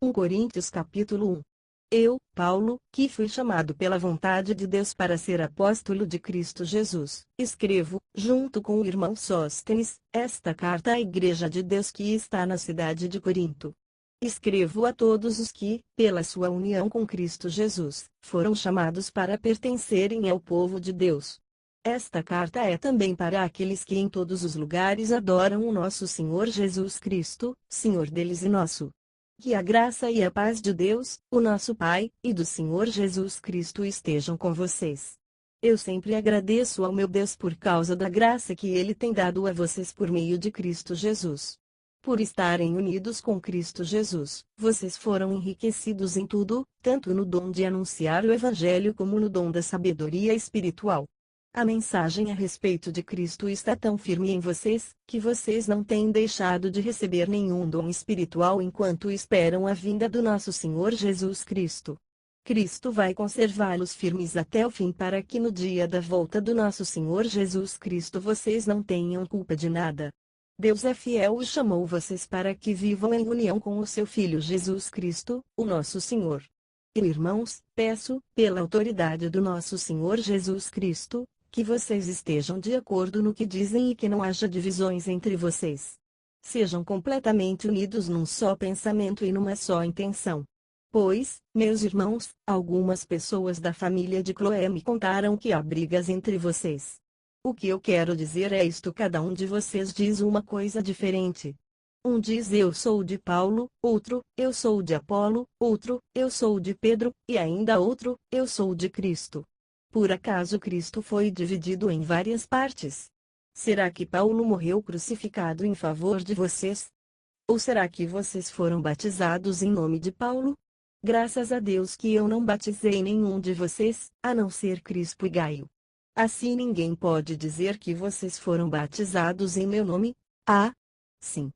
1 Coríntios capítulo 1. Eu, Paulo, que fui chamado pela vontade de Deus para ser apóstolo de Cristo Jesus, escrevo, junto com o irmão Sóstenes, esta carta à Igreja de Deus que está na cidade de Corinto. Escrevo a todos os que, pela sua união com Cristo Jesus, foram chamados para pertencerem ao povo de Deus. Esta carta é também para aqueles que em todos os lugares adoram o nosso Senhor Jesus Cristo, Senhor deles e nosso. Que a graça e a paz de Deus, o nosso Pai, e do Senhor Jesus Cristo estejam com vocês. Eu sempre agradeço ao meu Deus por causa da graça que Ele tem dado a vocês por meio de Cristo Jesus. Por estarem unidos com Cristo Jesus, vocês foram enriquecidos em tudo, tanto no dom de anunciar o Evangelho como no dom da sabedoria espiritual. A mensagem a respeito de Cristo está tão firme em vocês, que vocês não têm deixado de receber nenhum dom espiritual enquanto esperam a vinda do nosso Senhor Jesus Cristo. Cristo vai conservá-los firmes até o fim para que no dia da volta do nosso Senhor Jesus Cristo vocês não tenham culpa de nada. Deus é fiel e chamou vocês para que vivam em união com o seu Filho Jesus Cristo, o nosso Senhor. Eu, irmãos, peço, pela autoridade do nosso Senhor Jesus Cristo, que vocês estejam de acordo no que dizem e que não haja divisões entre vocês. Sejam completamente unidos num só pensamento e numa só intenção. Pois, meus irmãos, algumas pessoas da família de Cloé me contaram que há brigas entre vocês. O que eu quero dizer é isto: cada um de vocês diz uma coisa diferente. Um diz eu sou de Paulo, outro, eu sou de Apolo, outro, eu sou de Pedro, e ainda outro, eu sou de Cristo. Por acaso Cristo foi dividido em várias partes? Será que Paulo morreu crucificado em favor de vocês? Ou será que vocês foram batizados em nome de Paulo? Graças a Deus que eu não batizei nenhum de vocês, a não ser Crispo e Gaio. Assim ninguém pode dizer que vocês foram batizados em meu nome? Ah, sim.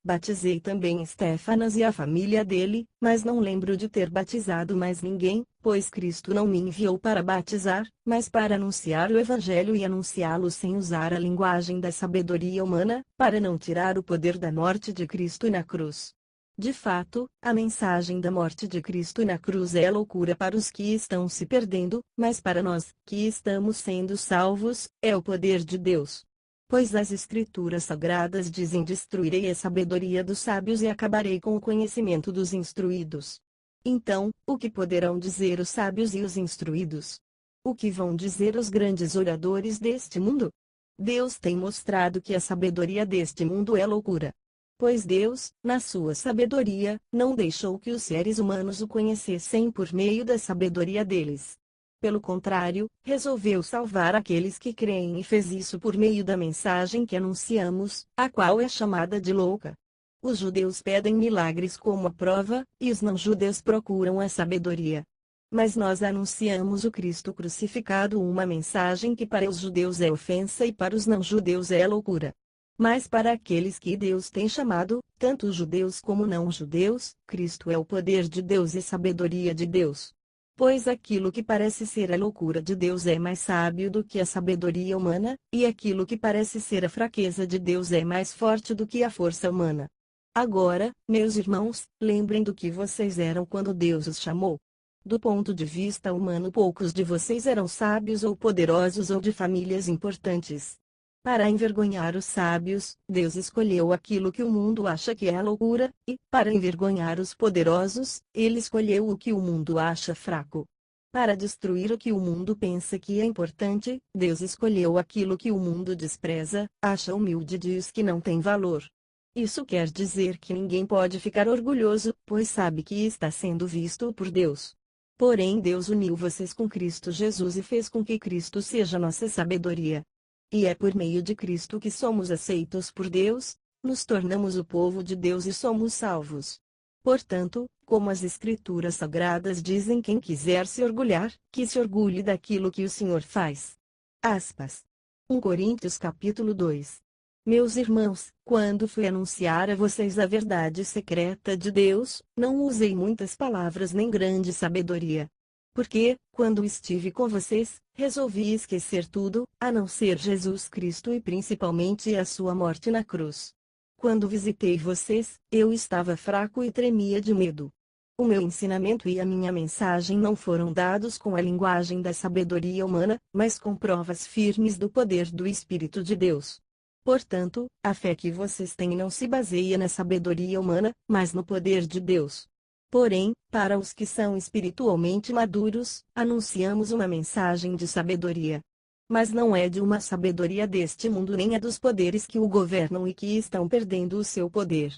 Batizei também Estéfanas e a família dele, mas não lembro de ter batizado mais ninguém, pois Cristo não me enviou para batizar, mas para anunciar o Evangelho e anunciá-lo sem usar a linguagem da sabedoria humana, para não tirar o poder da morte de Cristo na cruz. De fato, a mensagem da morte de Cristo na cruz é loucura para os que estão se perdendo, mas para nós, que estamos sendo salvos, é o poder de Deus. Pois as Escrituras Sagradas dizem: destruirei a sabedoria dos sábios e acabarei com o conhecimento dos instruídos. Então, o que poderão dizer os sábios e os instruídos? O que vão dizer os grandes oradores deste mundo? Deus tem mostrado que a sabedoria deste mundo é loucura. Pois Deus, na sua sabedoria, não deixou que os seres humanos o conhecessem por meio da sabedoria deles. Pelo contrário, resolveu salvar aqueles que creem e fez isso por meio da mensagem que anunciamos, a qual é chamada de louca. Os judeus pedem milagres como a prova, e os não-judeus procuram a sabedoria. Mas nós anunciamos o Cristo crucificado, uma mensagem que para os judeus é ofensa e para os não-judeus é loucura. Mas para aqueles que Deus tem chamado, tanto judeus como não-judeus, Cristo é o poder de Deus e sabedoria de Deus. Pois aquilo que parece ser a loucura de Deus é mais sábio do que a sabedoria humana, e aquilo que parece ser a fraqueza de Deus é mais forte do que a força humana. Agora, meus irmãos, lembrem do que vocês eram quando Deus os chamou. Do ponto de vista humano, poucos de vocês eram sábios ou poderosos ou de famílias importantes. Para envergonhar os sábios, Deus escolheu aquilo que o mundo acha que é loucura, e, para envergonhar os poderosos, Ele escolheu o que o mundo acha fraco. Para destruir o que o mundo pensa que é importante, Deus escolheu aquilo que o mundo despreza, acha humilde e diz que não tem valor. Isso quer dizer que ninguém pode ficar orgulhoso, pois sabe que está sendo visto por Deus. Porém, Deus uniu vocês com Cristo Jesus e fez com que Cristo seja nossa sabedoria. E é por meio de Cristo que somos aceitos por Deus, nos tornamos o povo de Deus e somos salvos. Portanto, como as Escrituras Sagradas dizem: quem quiser se orgulhar, que se orgulhe daquilo que o Senhor faz. Aspas. 1 Coríntios capítulo 2. Meus irmãos, quando fui anunciar a vocês a verdade secreta de Deus, não usei muitas palavras nem grande sabedoria. Porque, quando estive com vocês, resolvi esquecer tudo, a não ser Jesus Cristo e principalmente a sua morte na cruz. Quando visitei vocês, eu estava fraco e tremia de medo. O meu ensinamento e a minha mensagem não foram dados com a linguagem da sabedoria humana, mas com provas firmes do poder do Espírito de Deus. Portanto, a fé que vocês têm não se baseia na sabedoria humana, mas no poder de Deus. Porém, para os que são espiritualmente maduros, anunciamos uma mensagem de sabedoria. Mas não é de uma sabedoria deste mundo nem a dos poderes que o governam e que estão perdendo o seu poder.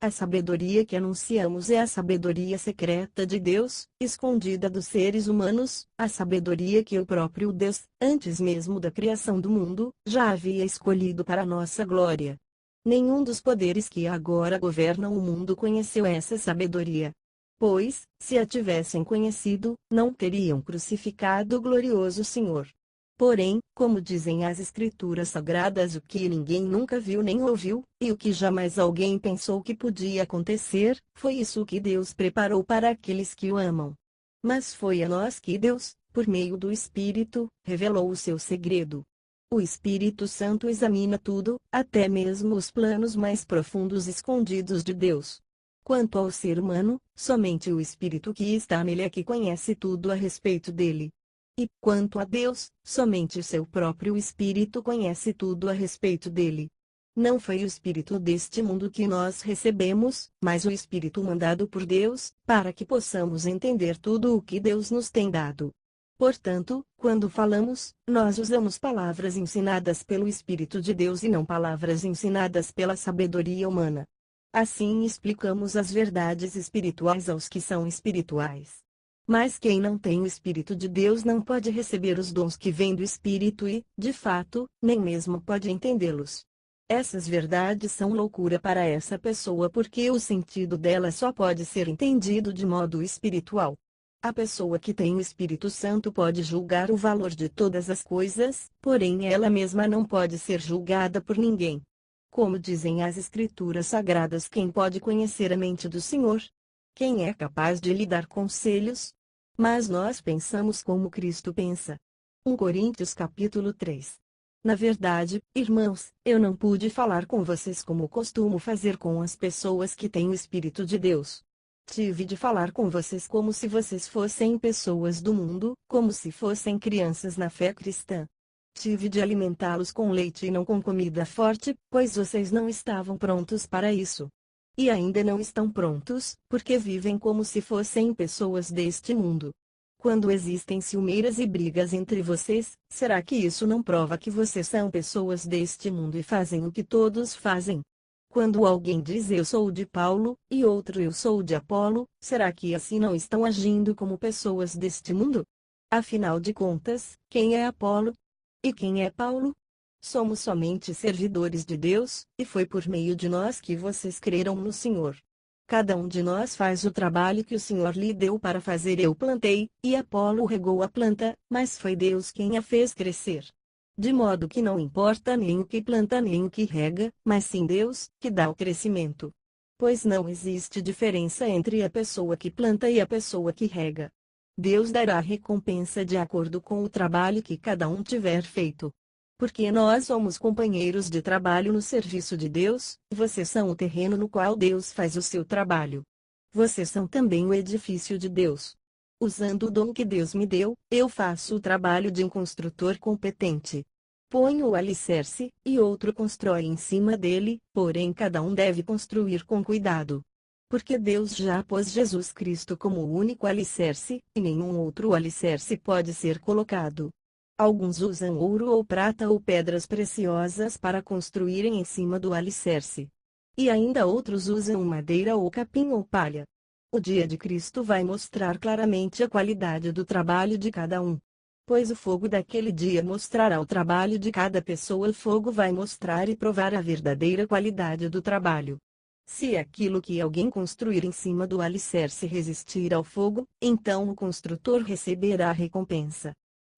A sabedoria que anunciamos é a sabedoria secreta de Deus, escondida dos seres humanos, a sabedoria que o próprio Deus, antes mesmo da criação do mundo, já havia escolhido para nossa glória. Nenhum dos poderes que agora governam o mundo conheceu essa sabedoria. Pois, se a tivessem conhecido, não teriam crucificado o glorioso Senhor. Porém, como dizem as Escrituras Sagradas, o que ninguém nunca viu nem ouviu, e o que jamais alguém pensou que podia acontecer, foi isso que Deus preparou para aqueles que o amam. Mas foi a nós que Deus, por meio do Espírito, revelou o seu segredo. O Espírito Santo examina tudo, até mesmo os planos mais profundos escondidos de Deus. Quanto ao ser humano, somente o Espírito que está nele é que conhece tudo a respeito dele. E, quanto a Deus, somente seu próprio Espírito conhece tudo a respeito dele. Não foi o Espírito deste mundo que nós recebemos, mas o Espírito mandado por Deus, para que possamos entender tudo o que Deus nos tem dado. Portanto, quando falamos, nós usamos palavras ensinadas pelo Espírito de Deus e não palavras ensinadas pela sabedoria humana. Assim explicamos as verdades espirituais aos que são espirituais. Mas quem não tem o Espírito de Deus não pode receber os dons que vêm do Espírito e, de fato, nem mesmo pode entendê-los. Essas verdades são loucura para essa pessoa porque o sentido delas só pode ser entendido de modo espiritual. A pessoa que tem o Espírito Santo pode julgar o valor de todas as coisas, porém ela mesma não pode ser julgada por ninguém. Como dizem as Escrituras Sagradas, quem pode conhecer a mente do Senhor? Quem é capaz de lhe dar conselhos? Mas nós pensamos como Cristo pensa. 1 Coríntios capítulo 3. Na verdade, irmãos, eu não pude falar com vocês como costumo fazer com as pessoas que têm o Espírito de Deus. Tive de falar com vocês como se vocês fossem pessoas do mundo, como se fossem crianças na fé cristã. Tive de alimentá-los com leite e não com comida forte, pois vocês não estavam prontos para isso. E ainda não estão prontos, porque vivem como se fossem pessoas deste mundo. Quando existem ciumeiras e brigas entre vocês, será que isso não prova que vocês são pessoas deste mundo e fazem o que todos fazem? Quando alguém diz eu sou de Paulo, e outro eu sou de Apolo, será que assim não estão agindo como pessoas deste mundo? Afinal de contas, quem é Apolo? E quem é Paulo? Somos somente servidores de Deus, e foi por meio de nós que vocês creram no Senhor. Cada um de nós faz o trabalho que o Senhor lhe deu para fazer. Eu plantei, e Apolo regou a planta, mas foi Deus quem a fez crescer. De modo que não importa nem o que planta nem o que rega, mas sim Deus, que dá o crescimento. Pois não existe diferença entre a pessoa que planta e a pessoa que rega. Deus dará recompensa de acordo com o trabalho que cada um tiver feito. Porque nós somos companheiros de trabalho no serviço de Deus, vocês são o terreno no qual Deus faz o seu trabalho. Vocês são também o edifício de Deus. Usando o dom que Deus me deu, eu faço o trabalho de um construtor competente. Ponho o alicerce, e outro constrói em cima dele, porém cada um deve construir com cuidado. Porque Deus já pôs Jesus Cristo como o único alicerce, e nenhum outro alicerce pode ser colocado. Alguns usam ouro ou prata ou pedras preciosas para construírem em cima do alicerce. E ainda outros usam madeira ou capim ou palha. O dia de Cristo vai mostrar claramente a qualidade do trabalho de cada um. Pois o fogo daquele dia mostrará o trabalho de cada pessoa. O fogo vai mostrar e provar a verdadeira qualidade do trabalho. Se aquilo que alguém construir em cima do alicerce resistir ao fogo, então o construtor receberá a recompensa.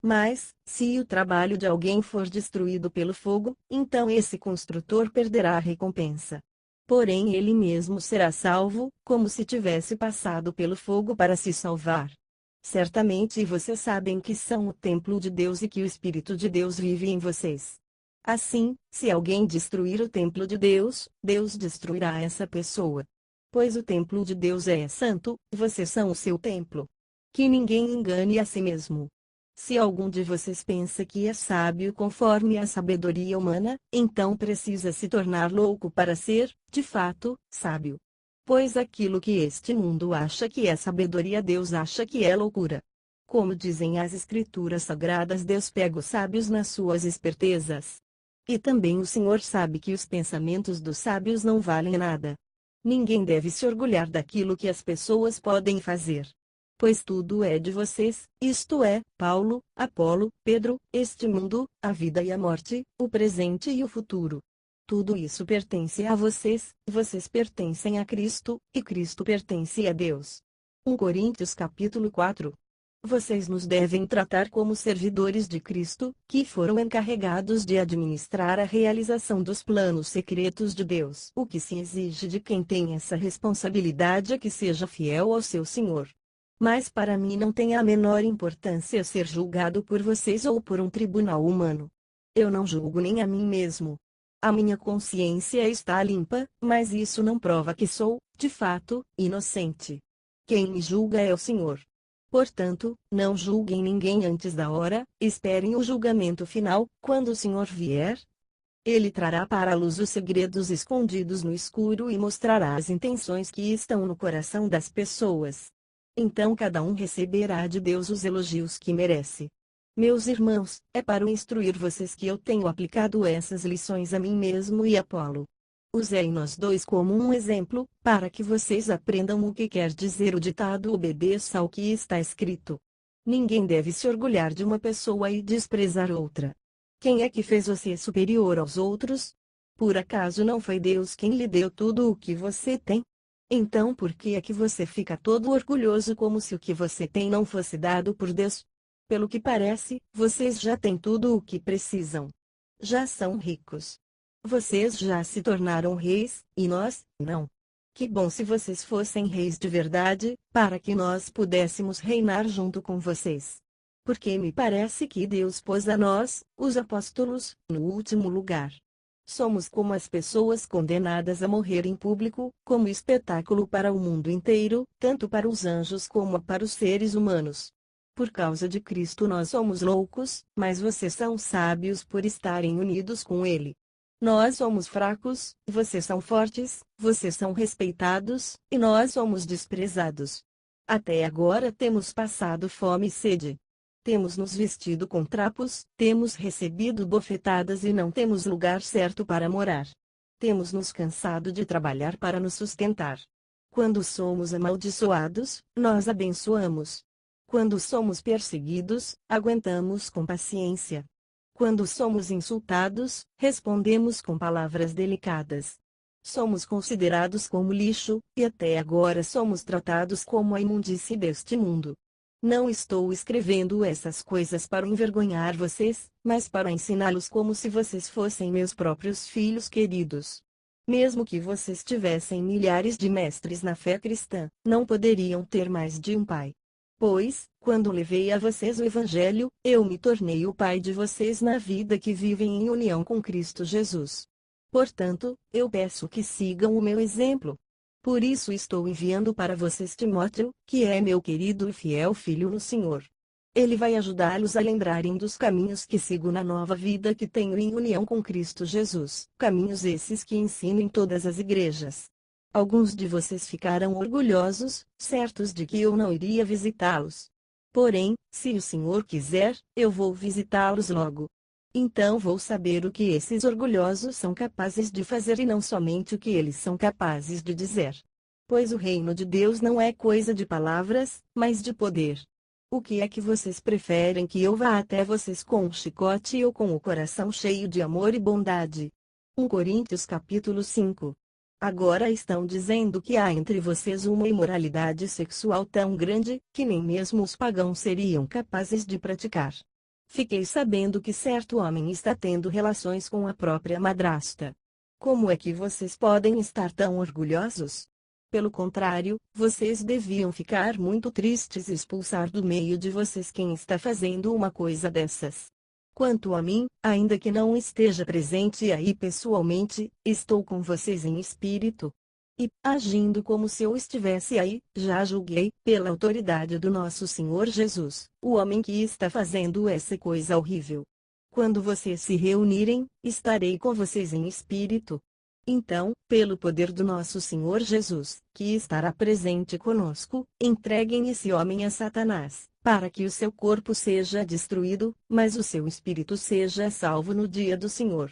Mas, se o trabalho de alguém for destruído pelo fogo, então esse construtor perderá a recompensa. Porém ele mesmo será salvo, como se tivesse passado pelo fogo para se salvar. Certamente vocês sabem que são o templo de Deus e que o Espírito de Deus vive em vocês. Assim, se alguém destruir o templo de Deus, Deus destruirá essa pessoa. Pois o templo de Deus é santo, vocês são o seu templo. Que ninguém engane a si mesmo. Se algum de vocês pensa que é sábio conforme a sabedoria humana, então precisa se tornar louco para ser, de fato, sábio. Pois aquilo que este mundo acha que é sabedoria, Deus acha que é loucura. Como dizem as Escrituras Sagradas, Deus pega os sábios nas suas espertezas. E também o Senhor sabe que os pensamentos dos sábios não valem nada. Ninguém deve se orgulhar daquilo que as pessoas podem fazer. Pois tudo é de vocês, isto é, Paulo, Apolo, Pedro, este mundo, a vida e a morte, o presente e o futuro. Tudo isso pertence a vocês, vocês pertencem a Cristo, e Cristo pertence a Deus. 1 Coríntios capítulo 4. Vocês nos devem tratar como servidores de Cristo, que foram encarregados de administrar a realização dos planos secretos de Deus. O que se exige de quem tem essa responsabilidade é que seja fiel ao seu Senhor. Mas para mim não tem a menor importância ser julgado por vocês ou por um tribunal humano. Eu não julgo nem a mim mesmo. A minha consciência está limpa, mas isso não prova que sou, de fato, inocente. Quem me julga é o Senhor. Portanto, não julguem ninguém antes da hora, esperem o julgamento final, quando o Senhor vier. Ele trará para a luz os segredos escondidos no escuro e mostrará as intenções que estão no coração das pessoas. Então cada um receberá de Deus os elogios que merece. Meus irmãos, é para instruir vocês que eu tenho aplicado essas lições a mim mesmo e a Apolo. Usei nós dois como um exemplo, para que vocês aprendam o que quer dizer o ditado obedeça ao que está escrito. Ninguém deve se orgulhar de uma pessoa e desprezar outra. Quem é que fez você superior aos outros? Por acaso não foi Deus quem lhe deu tudo o que você tem? Então por que é que você fica todo orgulhoso como se o que você tem não fosse dado por Deus? Pelo que parece, vocês já têm tudo o que precisam. Já são ricos. Vocês já se tornaram reis, e nós, não. Que bom se vocês fossem reis de verdade, para que nós pudéssemos reinar junto com vocês. Porque me parece que Deus pôs a nós, os apóstolos, no último lugar. Somos como as pessoas condenadas a morrer em público, como espetáculo para o mundo inteiro, tanto para os anjos como para os seres humanos. Por causa de Cristo nós somos loucos, mas vocês são sábios por estarem unidos com Ele. Nós somos fracos, vocês são fortes, vocês são respeitados, e nós somos desprezados. Até agora temos passado fome e sede. Temos nos vestido com trapos, temos recebido bofetadas e não temos lugar certo para morar. Temos nos cansado de trabalhar para nos sustentar. Quando somos amaldiçoados, nós abençoamos. Quando somos perseguidos, aguentamos com paciência. Quando somos insultados, respondemos com palavras delicadas. Somos considerados como lixo, e até agora somos tratados como a imundície deste mundo. Não estou escrevendo essas coisas para envergonhar vocês, mas para ensiná-los como se vocês fossem meus próprios filhos queridos. Mesmo que vocês tivessem milhares de mestres na fé cristã, não poderiam ter mais de um pai. Pois, quando levei a vocês o Evangelho, eu me tornei o pai de vocês na vida que vivem em união com Cristo Jesus. Portanto, eu peço que sigam o meu exemplo. Por isso estou enviando para vocês Timóteo, que é meu querido e fiel filho no Senhor. Ele vai ajudá-los a lembrarem dos caminhos que sigo na nova vida que tenho em união com Cristo Jesus. Caminhos esses que ensino em todas as igrejas. Alguns de vocês ficaram orgulhosos, certos de que eu não iria visitá-los. Porém, se o Senhor quiser, eu vou visitá-los logo. Então vou saber o que esses orgulhosos são capazes de fazer e não somente o que eles são capazes de dizer. Pois o reino de Deus não é coisa de palavras, mas de poder. O que é que vocês preferem que eu vá até vocês com um chicote ou com o coração cheio de amor e bondade? 1 Coríntios capítulo 5. Agora estão dizendo que há entre vocês uma imoralidade sexual tão grande, que nem mesmo os pagãos seriam capazes de praticar. Fiquei sabendo que certo homem está tendo relações com a própria madrasta. Como é que vocês podem estar tão orgulhosos? Pelo contrário, vocês deviam ficar muito tristes e expulsar do meio de vocês quem está fazendo uma coisa dessas. Quanto a mim, ainda que não esteja presente aí pessoalmente, estou com vocês em espírito. E, agindo como se eu estivesse aí, já julguei, pela autoridade do nosso Senhor Jesus, o homem que está fazendo essa coisa horrível. Quando vocês se reunirem, estarei com vocês em espírito. Então, pelo poder do nosso Senhor Jesus, que estará presente conosco, entreguem esse homem a Satanás, para que o seu corpo seja destruído, mas o seu espírito seja salvo no dia do Senhor.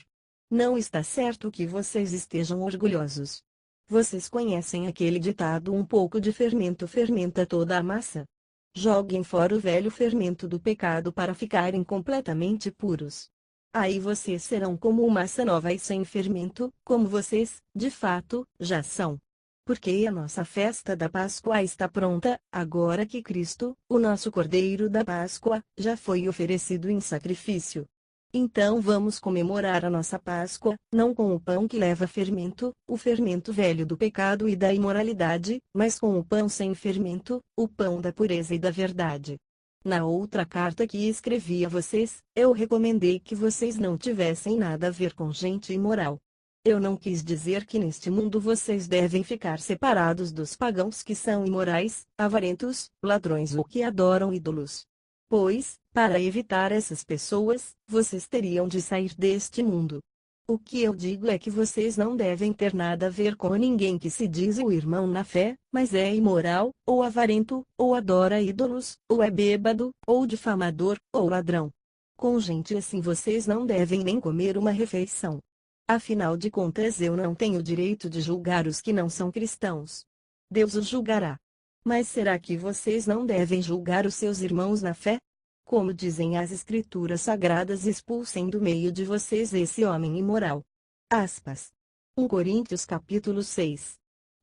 Não está certo que vocês estejam orgulhosos. Vocês conhecem aquele ditado: um pouco de fermento fermenta toda a massa? Joguem fora o velho fermento do pecado para ficarem completamente puros. Aí vocês serão como massa nova e sem fermento, como vocês, de fato, já são. Porque a nossa festa da Páscoa está pronta, agora que Cristo, o nosso Cordeiro da Páscoa, já foi oferecido em sacrifício. Então vamos comemorar a nossa Páscoa, não com o pão que leva fermento, o fermento velho do pecado e da imoralidade, mas com o pão sem fermento, o pão da pureza e da verdade. Na outra carta que escrevi a vocês, eu recomendei que vocês não tivessem nada a ver com gente imoral. Eu não quis dizer que neste mundo vocês devem ficar separados dos pagãos que são imorais, avarentos, ladrões ou que adoram ídolos. Pois, para evitar essas pessoas, vocês teriam de sair deste mundo. O que eu digo é que vocês não devem ter nada a ver com ninguém que se diz o irmão na fé, mas é imoral, ou avarento, ou adora ídolos, ou é bêbado, ou difamador, ou ladrão. Com gente assim vocês não devem nem comer uma refeição. Afinal de contas eu não tenho direito de julgar os que não são cristãos. Deus os julgará. Mas será que vocês não devem julgar os seus irmãos na fé? Como dizem as Escrituras Sagradas: expulsem do meio de vocês esse homem imoral. Aspas. 1 Coríntios capítulo 6.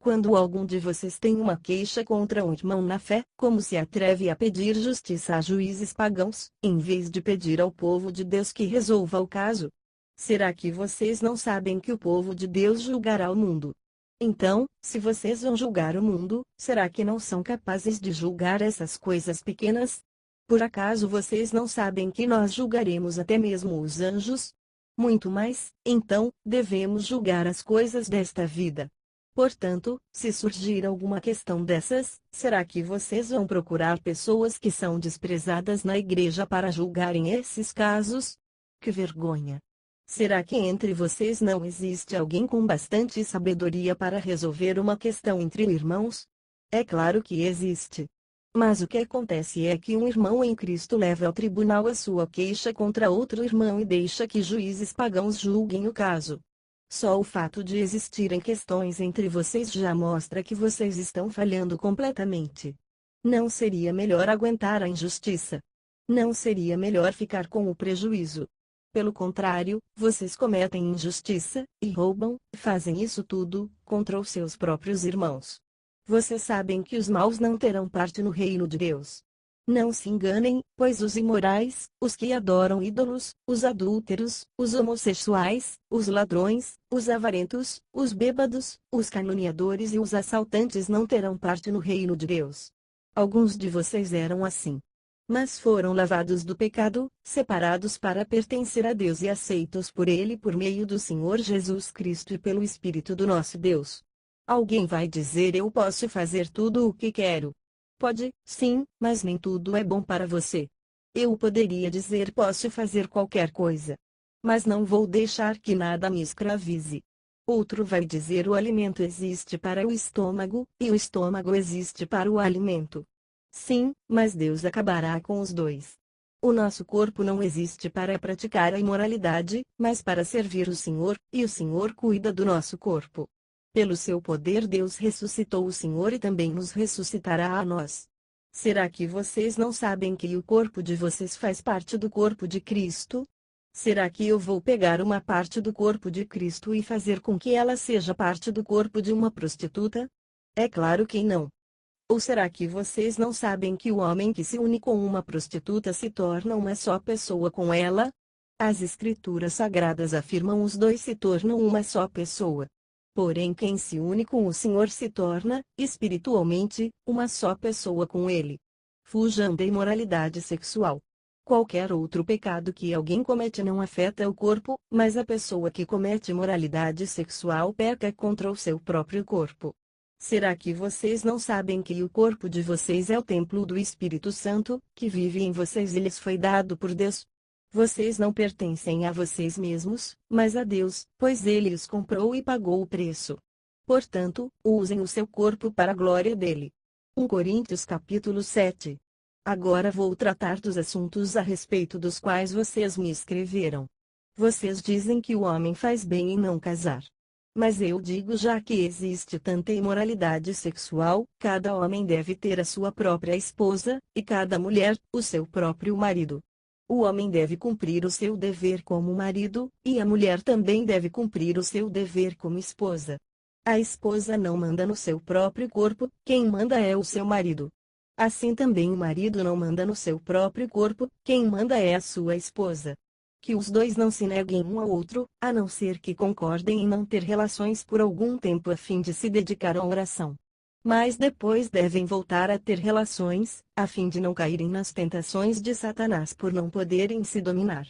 Quando algum de vocês tem uma queixa contra um irmão na fé, como se atreve a pedir justiça a juízes pagãos, em vez de pedir ao povo de Deus que resolva o caso? Será que vocês não sabem que o povo de Deus julgará o mundo? Então, se vocês vão julgar o mundo, será que não são capazes de julgar essas coisas pequenas? Por acaso vocês não sabem que nós julgaremos até mesmo os anjos? Muito mais, então, devemos julgar as coisas desta vida. Portanto, se surgir alguma questão dessas, será que vocês vão procurar pessoas que são desprezadas na igreja para julgarem esses casos? Que vergonha! Será que entre vocês não existe alguém com bastante sabedoria para resolver uma questão entre irmãos? É claro que existe. Mas o que acontece é que um irmão em Cristo leva ao tribunal a sua queixa contra outro irmão e deixa que juízes pagãos julguem o caso. Só o fato de existirem questões entre vocês já mostra que vocês estão falhando completamente. Não seria melhor aguentar a injustiça? Não seria melhor ficar com o prejuízo? Pelo contrário, vocês cometem injustiça, e roubam, fazem isso tudo, contra os seus próprios irmãos. Vocês sabem que os maus não terão parte no reino de Deus. Não se enganem, pois os imorais, os que adoram ídolos, os adúlteros, os homossexuais, os ladrões, os avarentos, os bêbados, os caluniadores e os assaltantes não terão parte no reino de Deus. Alguns de vocês eram assim. Mas foram lavados do pecado, separados para pertencer a Deus e aceitos por Ele por meio do Senhor Jesus Cristo e pelo Espírito do nosso Deus. Alguém vai dizer: eu posso fazer tudo o que quero. Pode, sim, mas nem tudo é bom para você. Eu poderia dizer: posso fazer qualquer coisa. Mas não vou deixar que nada me escravize. Outro vai dizer: o alimento existe para o estômago, e o estômago existe para o alimento. Sim, mas Deus acabará com os dois. O nosso corpo não existe para praticar a imoralidade, mas para servir o Senhor, e o Senhor cuida do nosso corpo. Pelo seu poder Deus ressuscitou o Senhor e também nos ressuscitará a nós. Será que vocês não sabem que o corpo de vocês faz parte do corpo de Cristo? Será que eu vou pegar uma parte do corpo de Cristo e fazer com que ela seja parte do corpo de uma prostituta? É claro que não. Ou será que vocês não sabem que o homem que se une com uma prostituta se torna uma só pessoa com ela? As Escrituras Sagradas afirmam: os dois se tornam uma só pessoa. Porém, quem se une com o Senhor se torna, espiritualmente, uma só pessoa com Ele. Fujam da imoralidade sexual. Qualquer outro pecado que alguém comete não afeta o corpo, mas a pessoa que comete imoralidade sexual peca contra o seu próprio corpo. Será que vocês não sabem que o corpo de vocês é o templo do Espírito Santo, que vive em vocês e lhes foi dado por Deus? Vocês não pertencem a vocês mesmos, mas a Deus, pois Ele os comprou e pagou o preço. Portanto, usem o seu corpo para a glória dele. 1 Coríntios capítulo 7. Agora vou tratar dos assuntos a respeito dos quais vocês me escreveram. Vocês dizem que o homem faz bem em não casar. Mas eu digo, já que existe tanta imoralidade sexual, cada homem deve ter a sua própria esposa, e cada mulher, o seu próprio marido. O homem deve cumprir o seu dever como marido, e a mulher também deve cumprir o seu dever como esposa. A esposa não manda no seu próprio corpo, quem manda é o seu marido. Assim também o marido não manda no seu próprio corpo, quem manda é a sua esposa. Que os dois não se neguem um ao outro, a não ser que concordem em não ter relações por algum tempo a fim de se dedicar à oração. Mas depois devem voltar a ter relações, a fim de não caírem nas tentações de Satanás por não poderem se dominar.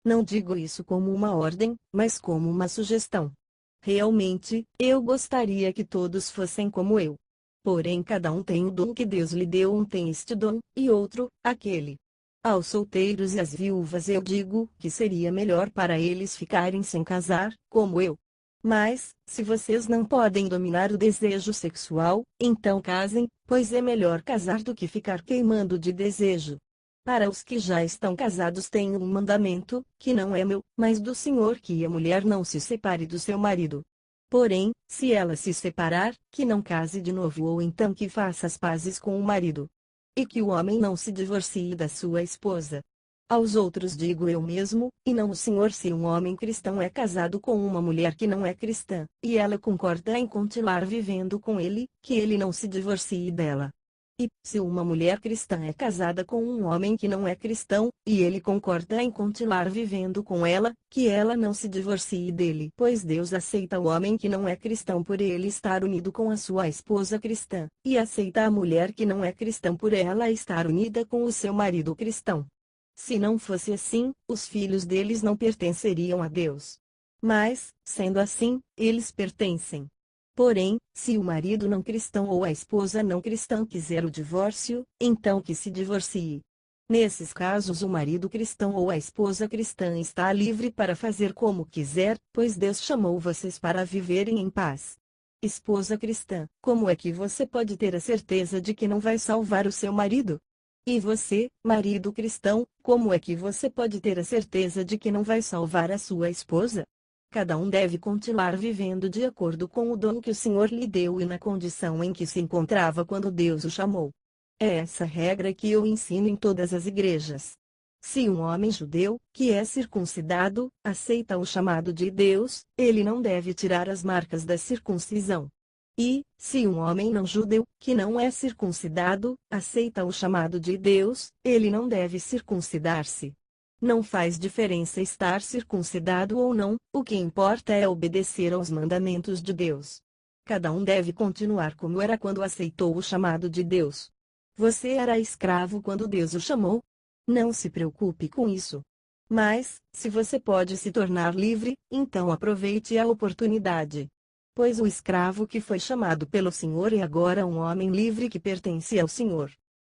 Não digo isso como uma ordem, mas como uma sugestão. Realmente, eu gostaria que todos fossem como eu. Porém cada um tem o dom que Deus lhe deu, um tem este dom, e outro, aquele. Aos solteiros e às viúvas eu digo que seria melhor para eles ficarem sem casar, como eu. Mas, se vocês não podem dominar o desejo sexual, então casem, pois é melhor casar do que ficar queimando de desejo. Para os que já estão casados tenho um mandamento, que não é meu, mas do Senhor, que a mulher não se separe do seu marido. Porém, se ela se separar, que não case de novo ou então que faça as pazes com o marido. E que o homem não se divorcie da sua esposa. Aos outros digo eu mesmo, e não o Senhor, se um homem cristão é casado com uma mulher que não é cristã, e ela concorda em continuar vivendo com ele, que ele não se divorcie dela. E, se uma mulher cristã é casada com um homem que não é cristão, e ele concorda em continuar vivendo com ela, que ela não se divorcie dele, pois Deus aceita o homem que não é cristão por ele estar unido com a sua esposa cristã, e aceita a mulher que não é cristã por ela estar unida com o seu marido cristão. Se não fosse assim, os filhos deles não pertenceriam a Deus. Mas, sendo assim, eles pertencem. Porém, se o marido não cristão ou a esposa não cristã quiser o divórcio, então que se divorcie. Nesses casos o marido cristão ou a esposa cristã está livre para fazer como quiser, pois Deus chamou vocês para viverem em paz. Esposa cristã, como é que você pode ter a certeza de que não vai salvar o seu marido? E você, marido cristão, como é que você pode ter a certeza de que não vai salvar a sua esposa? Cada um deve continuar vivendo de acordo com o dom que o Senhor lhe deu e na condição em que se encontrava quando Deus o chamou. É essa regra que eu ensino em todas as igrejas. Se um homem judeu, que é circuncidado, aceita o chamado de Deus, ele não deve tirar as marcas da circuncisão. E, se um homem não judeu, que não é circuncidado, aceita o chamado de Deus, ele não deve circuncidar-se. Não faz diferença estar circuncidado ou não, o que importa é obedecer aos mandamentos de Deus. Cada um deve continuar como era quando aceitou o chamado de Deus. Você era escravo quando Deus o chamou? Não se preocupe com isso. Mas, se você pode se tornar livre, então aproveite a oportunidade. Pois o escravo que foi chamado pelo Senhor é agora um homem livre que pertence ao Senhor.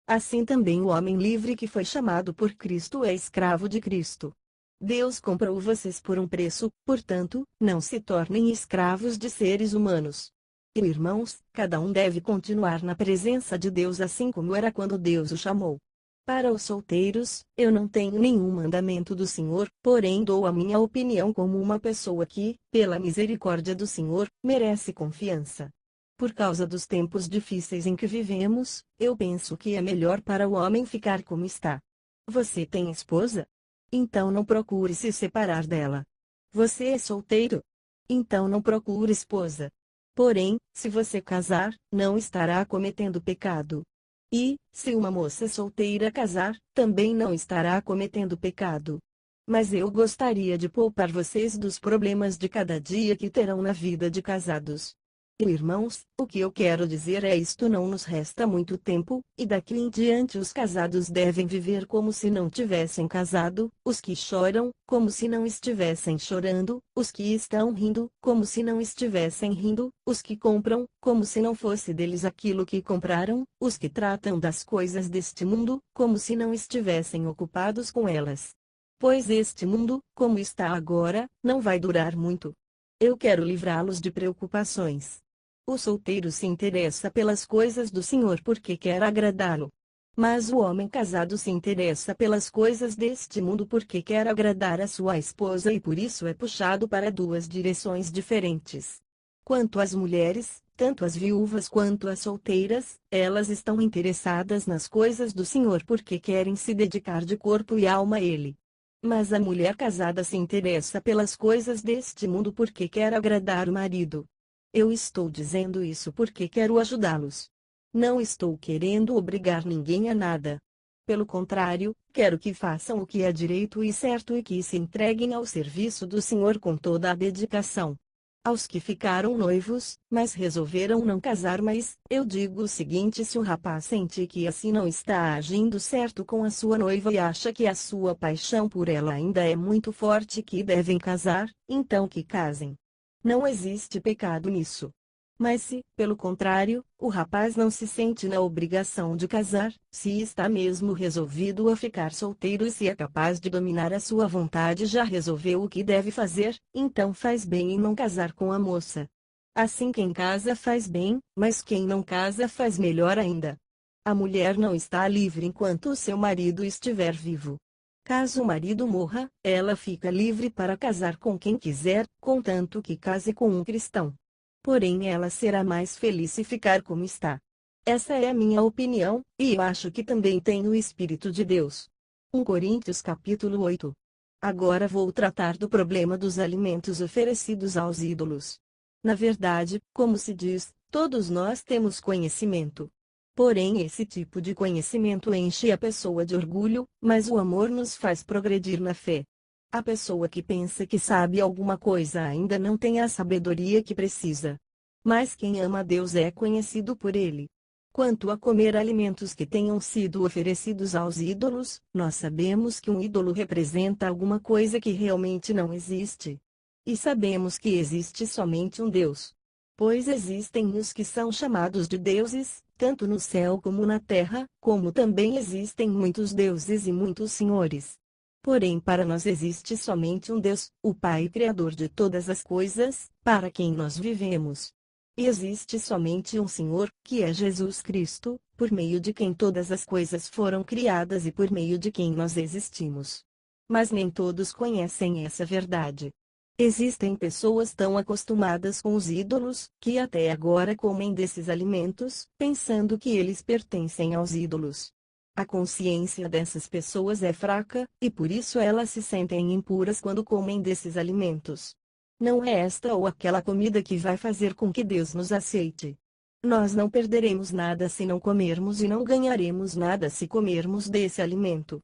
Assim também o homem livre que foi chamado por Cristo é escravo de Cristo. Deus comprou vocês por um preço, portanto, não se tornem escravos de seres humanos. E irmãos, cada um deve continuar na presença de Deus assim como era quando Deus o chamou. Para os solteiros, eu não tenho nenhum mandamento do Senhor, porém dou a minha opinião como uma pessoa que, pela misericórdia do Senhor, merece confiança. Por causa dos tempos difíceis em que vivemos, eu penso que é melhor para o homem ficar como está. Você tem esposa? Então não procure se separar dela. Você é solteiro? Então não procure esposa. Porém, se você casar, não estará cometendo pecado. E, se uma moça solteira casar, também não estará cometendo pecado. Mas eu gostaria de poupar vocês dos problemas de cada dia que terão na vida de casados. Irmãos, o que eu quero dizer é isto: não nos resta muito tempo, e daqui em diante os casados devem viver como se não tivessem casado, os que choram, como se não estivessem chorando, os que estão rindo, como se não estivessem rindo, os que compram, como se não fosse deles aquilo que compraram, os que tratam das coisas deste mundo, como se não estivessem ocupados com elas. Pois este mundo, como está agora, não vai durar muito. Eu quero livrá-los de preocupações. O solteiro se interessa pelas coisas do Senhor porque quer agradá-lo. Mas o homem casado se interessa pelas coisas deste mundo porque quer agradar a sua esposa e por isso é puxado para duas direções diferentes. Quanto às mulheres, tanto as viúvas quanto as solteiras, elas estão interessadas nas coisas do Senhor porque querem se dedicar de corpo e alma a Ele. Mas a mulher casada se interessa pelas coisas deste mundo porque quer agradar o marido. Eu estou dizendo isso porque quero ajudá-los. Não estou querendo obrigar ninguém a nada. Pelo contrário, quero que façam o que é direito e certo e que se entreguem ao serviço do Senhor com toda a dedicação. Aos que ficaram noivos, mas resolveram não casar mais, eu digo o seguinte: se um rapaz sente que assim não está agindo certo com a sua noiva e acha que a sua paixão por ela ainda é muito forte e que devem casar, então que casem. Não existe pecado nisso. Mas se, pelo contrário, o rapaz não se sente na obrigação de casar, se está mesmo resolvido a ficar solteiro e se é capaz de dominar a sua vontade e já resolveu o que deve fazer, então faz bem em não casar com a moça. Assim quem casa faz bem, mas quem não casa faz melhor ainda. A mulher não está livre enquanto o seu marido estiver vivo. Caso o marido morra, ela fica livre para casar com quem quiser, contanto que case com um cristão. Porém, ela será mais feliz se ficar como está. Essa é a minha opinião, e eu acho que também tem o Espírito de Deus. 1 Coríntios capítulo 8. Agora vou tratar do problema dos alimentos oferecidos aos ídolos. Na verdade, como se diz, todos nós temos conhecimento. Porém, esse tipo de conhecimento enche a pessoa de orgulho, mas o amor nos faz progredir na fé. A pessoa que pensa que sabe alguma coisa ainda não tem a sabedoria que precisa. Mas quem ama a Deus é conhecido por Ele. Quanto a comer alimentos que tenham sido oferecidos aos ídolos, nós sabemos que um ídolo representa alguma coisa que realmente não existe. E sabemos que existe somente um Deus. Pois existem os que são chamados de deuses, tanto no céu como na terra, como também existem muitos deuses e muitos senhores. Porém, para nós existe somente um Deus, o Pai Criador de todas as coisas, para quem nós vivemos. E existe somente um Senhor, que é Jesus Cristo, por meio de quem todas as coisas foram criadas e por meio de quem nós existimos. Mas nem todos conhecem essa verdade. Existem pessoas tão acostumadas com os ídolos, que até agora comem desses alimentos, pensando que eles pertencem aos ídolos. A consciência dessas pessoas é fraca, e por isso elas se sentem impuras quando comem desses alimentos. Não é esta ou aquela comida que vai fazer com que Deus nos aceite. Nós não perderemos nada se não comermos e não ganharemos nada se comermos desse alimento.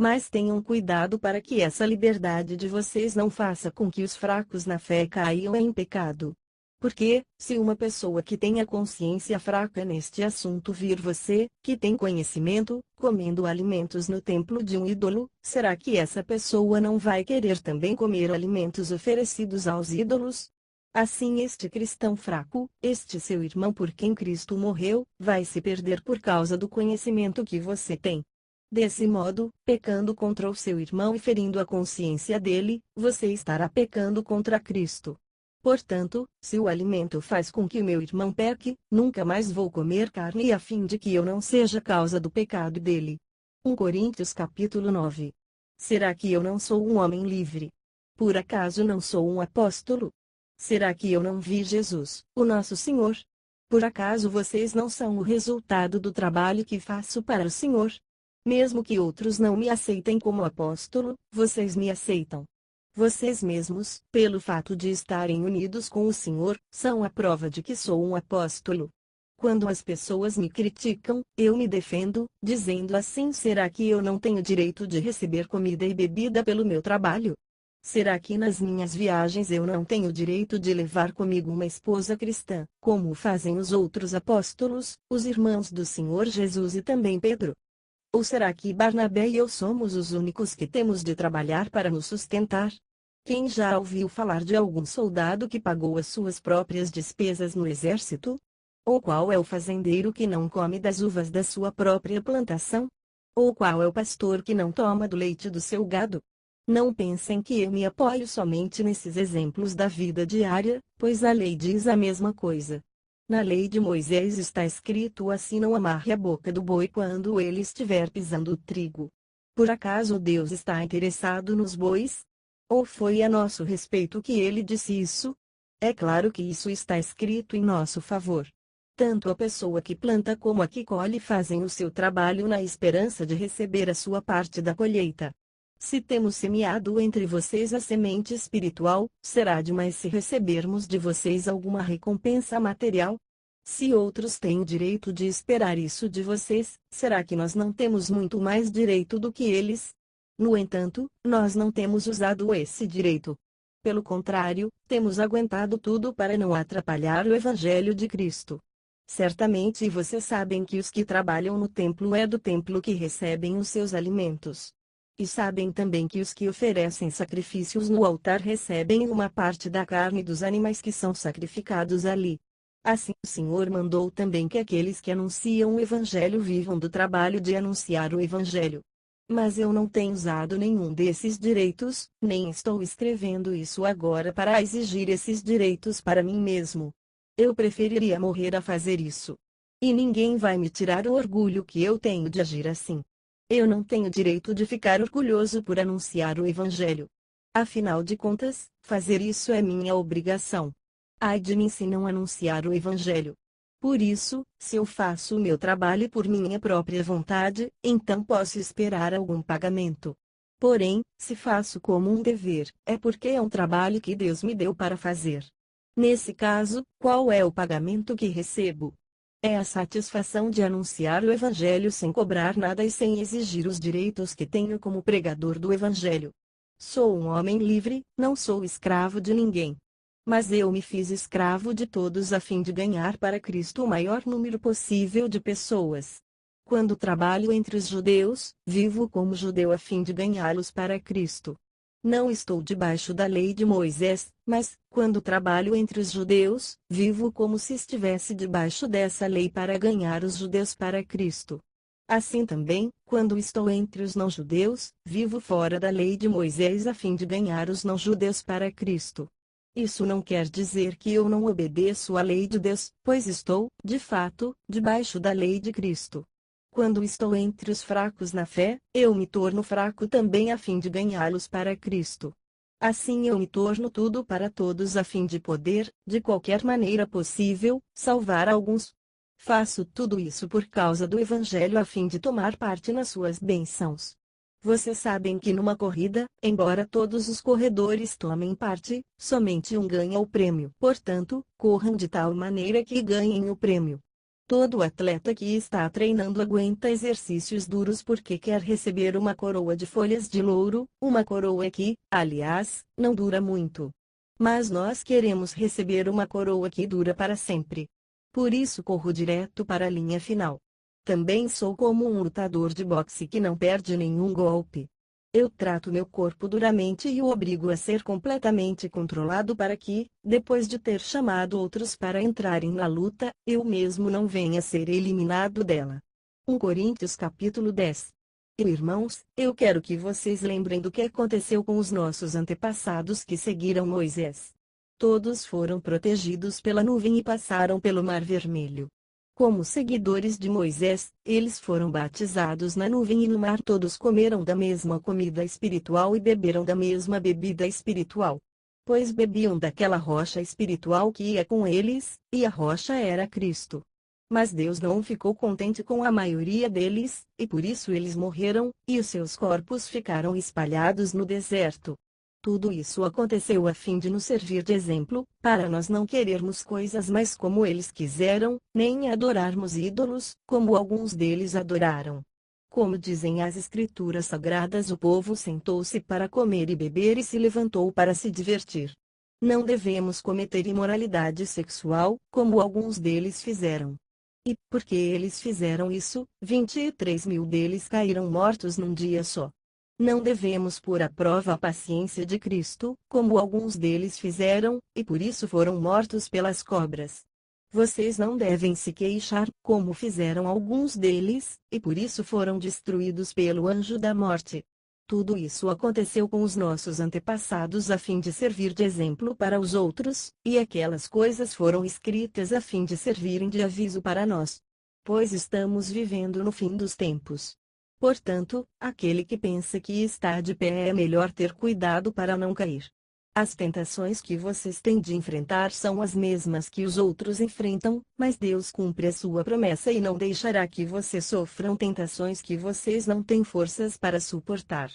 Mas tenham cuidado para que essa liberdade de vocês não faça com que os fracos na fé caiam em pecado. Porque, se uma pessoa que tem a consciência fraca neste assunto vir você, que tem conhecimento, comendo alimentos no templo de um ídolo, será que essa pessoa não vai querer também comer alimentos oferecidos aos ídolos? Assim, este cristão fraco, este seu irmão por quem Cristo morreu, vai se perder por causa do conhecimento que você tem. Desse modo, pecando contra o seu irmão e ferindo a consciência dele, você estará pecando contra Cristo. Portanto, se o alimento faz com que o meu irmão peque, nunca mais vou comer carne a fim de que eu não seja causa do pecado dele. 1 Coríntios capítulo 9. Será que eu não sou um homem livre? Por acaso não sou um apóstolo? Será que eu não vi Jesus, o nosso Senhor? Por acaso vocês não são o resultado do trabalho que faço para o Senhor? Mesmo que outros não me aceitem como apóstolo, vocês me aceitam. Vocês mesmos, pelo fato de estarem unidos com o Senhor, são a prova de que sou um apóstolo. Quando as pessoas me criticam, eu me defendo, dizendo assim: será que eu não tenho direito de receber comida e bebida pelo meu trabalho? Será que nas minhas viagens eu não tenho direito de levar comigo uma esposa cristã, como fazem os outros apóstolos, os irmãos do Senhor Jesus e também Pedro? Ou será que Barnabé e eu somos os únicos que temos de trabalhar para nos sustentar? Quem já ouviu falar de algum soldado que pagou as suas próprias despesas no exército? Ou qual é o fazendeiro que não come das uvas da sua própria plantação? Ou qual é o pastor que não toma do leite do seu gado? Não pensem que eu me apoio somente nesses exemplos da vida diária, pois a lei diz a mesma coisa. Na lei de Moisés está escrito assim: não amarre a boca do boi quando ele estiver pisando o trigo. Por acaso Deus está interessado nos bois? Ou foi a nosso respeito que ele disse isso? É claro que isso está escrito em nosso favor. Tanto a pessoa que planta como a que colhe fazem o seu trabalho na esperança de receber a sua parte da colheita. Se temos semeado entre vocês a semente espiritual, será demais se recebermos de vocês alguma recompensa material? Se outros têm o direito de esperar isso de vocês, será que nós não temos muito mais direito do que eles? No entanto, nós não temos usado esse direito. Pelo contrário, temos aguentado tudo para não atrapalhar o Evangelho de Cristo. Certamente vocês sabem que os que trabalham no templo é do templo que recebem os seus alimentos. E sabem também que os que oferecem sacrifícios no altar recebem uma parte da carne dos animais que são sacrificados ali. Assim o Senhor mandou também que aqueles que anunciam o Evangelho vivam do trabalho de anunciar o Evangelho. Mas eu não tenho usado nenhum desses direitos, nem estou escrevendo isso agora para exigir esses direitos para mim mesmo. Eu preferiria morrer a fazer isso. E ninguém vai me tirar o orgulho que eu tenho de agir assim. Eu não tenho direito de ficar orgulhoso por anunciar o Evangelho. Afinal de contas, fazer isso é minha obrigação. Ai de mim se não anunciar o Evangelho. Por isso, se eu faço o meu trabalho por minha própria vontade, então posso esperar algum pagamento. Porém, se faço como um dever, é porque é um trabalho que Deus me deu para fazer. Nesse caso, qual é o pagamento que recebo? É a satisfação de anunciar o Evangelho sem cobrar nada e sem exigir os direitos que tenho como pregador do Evangelho. Sou um homem livre, não sou escravo de ninguém. Mas eu me fiz escravo de todos a fim de ganhar para Cristo o maior número possível de pessoas. Quando trabalho entre os judeus, vivo como judeu a fim de ganhá-los para Cristo. Não estou debaixo da lei de Moisés, mas, quando trabalho entre os judeus, vivo como se estivesse debaixo dessa lei para ganhar os judeus para Cristo. Assim também, quando estou entre os não-judeus, vivo fora da lei de Moisés a fim de ganhar os não-judeus para Cristo. Isso não quer dizer que eu não obedeço à lei de Deus, pois estou, de fato, debaixo da lei de Cristo. Quando estou entre os fracos na fé, eu me torno fraco também a fim de ganhá-los para Cristo. Assim eu me torno tudo para todos a fim de poder, de qualquer maneira possível, salvar alguns. Faço tudo isso por causa do Evangelho a fim de tomar parte nas suas bênçãos. Vocês sabem que numa corrida, embora todos os corredores tomem parte, somente um ganha o prêmio. Portanto, corram de tal maneira que ganhem o prêmio. Todo atleta que está treinando aguenta exercícios duros porque quer receber uma coroa de folhas de louro, uma coroa que, aliás, não dura muito. Mas nós queremos receber uma coroa que dura para sempre. Por isso corro direto para a linha final. Também sou como um lutador de boxe que não perde nenhum golpe. Eu trato meu corpo duramente e o obrigo a ser completamente controlado para que, depois de ter chamado outros para entrarem na luta, eu mesmo não venha a ser eliminado dela. 1 Coríntios capítulo 10. Irmãos, eu quero que vocês lembrem do que aconteceu com os nossos antepassados que seguiram Moisés. Todos foram protegidos pela nuvem e passaram pelo Mar Vermelho. Como seguidores de Moisés, eles foram batizados na nuvem e no mar. Todos comeram da mesma comida espiritual e beberam da mesma bebida espiritual. Pois bebiam daquela rocha espiritual que ia com eles, e a rocha era Cristo. Mas Deus não ficou contente com a maioria deles, e por isso eles morreram, e os seus corpos ficaram espalhados no deserto. Tudo isso aconteceu a fim de nos servir de exemplo, para nós não querermos coisas mais como eles quiseram, nem adorarmos ídolos, como alguns deles adoraram. Como dizem as escrituras sagradas, o povo sentou-se para comer e beber e se levantou para se divertir. Não devemos cometer imoralidade sexual, como alguns deles fizeram. E, porque eles fizeram isso, 23.000 deles caíram mortos num dia só. Não devemos pôr à prova a paciência de Cristo, como alguns deles fizeram, e por isso foram mortos pelas cobras. Vocês não devem se queixar, como fizeram alguns deles, e por isso foram destruídos pelo anjo da morte. Tudo isso aconteceu com os nossos antepassados a fim de servir de exemplo para os outros, e aquelas coisas foram escritas a fim de servirem de aviso para nós. Pois estamos vivendo no fim dos tempos. Portanto, aquele que pensa que está de pé é melhor ter cuidado para não cair. As tentações que vocês têm de enfrentar são as mesmas que os outros enfrentam, mas Deus cumpre a sua promessa e não deixará que vocês sofram tentações que vocês não têm forças para suportar.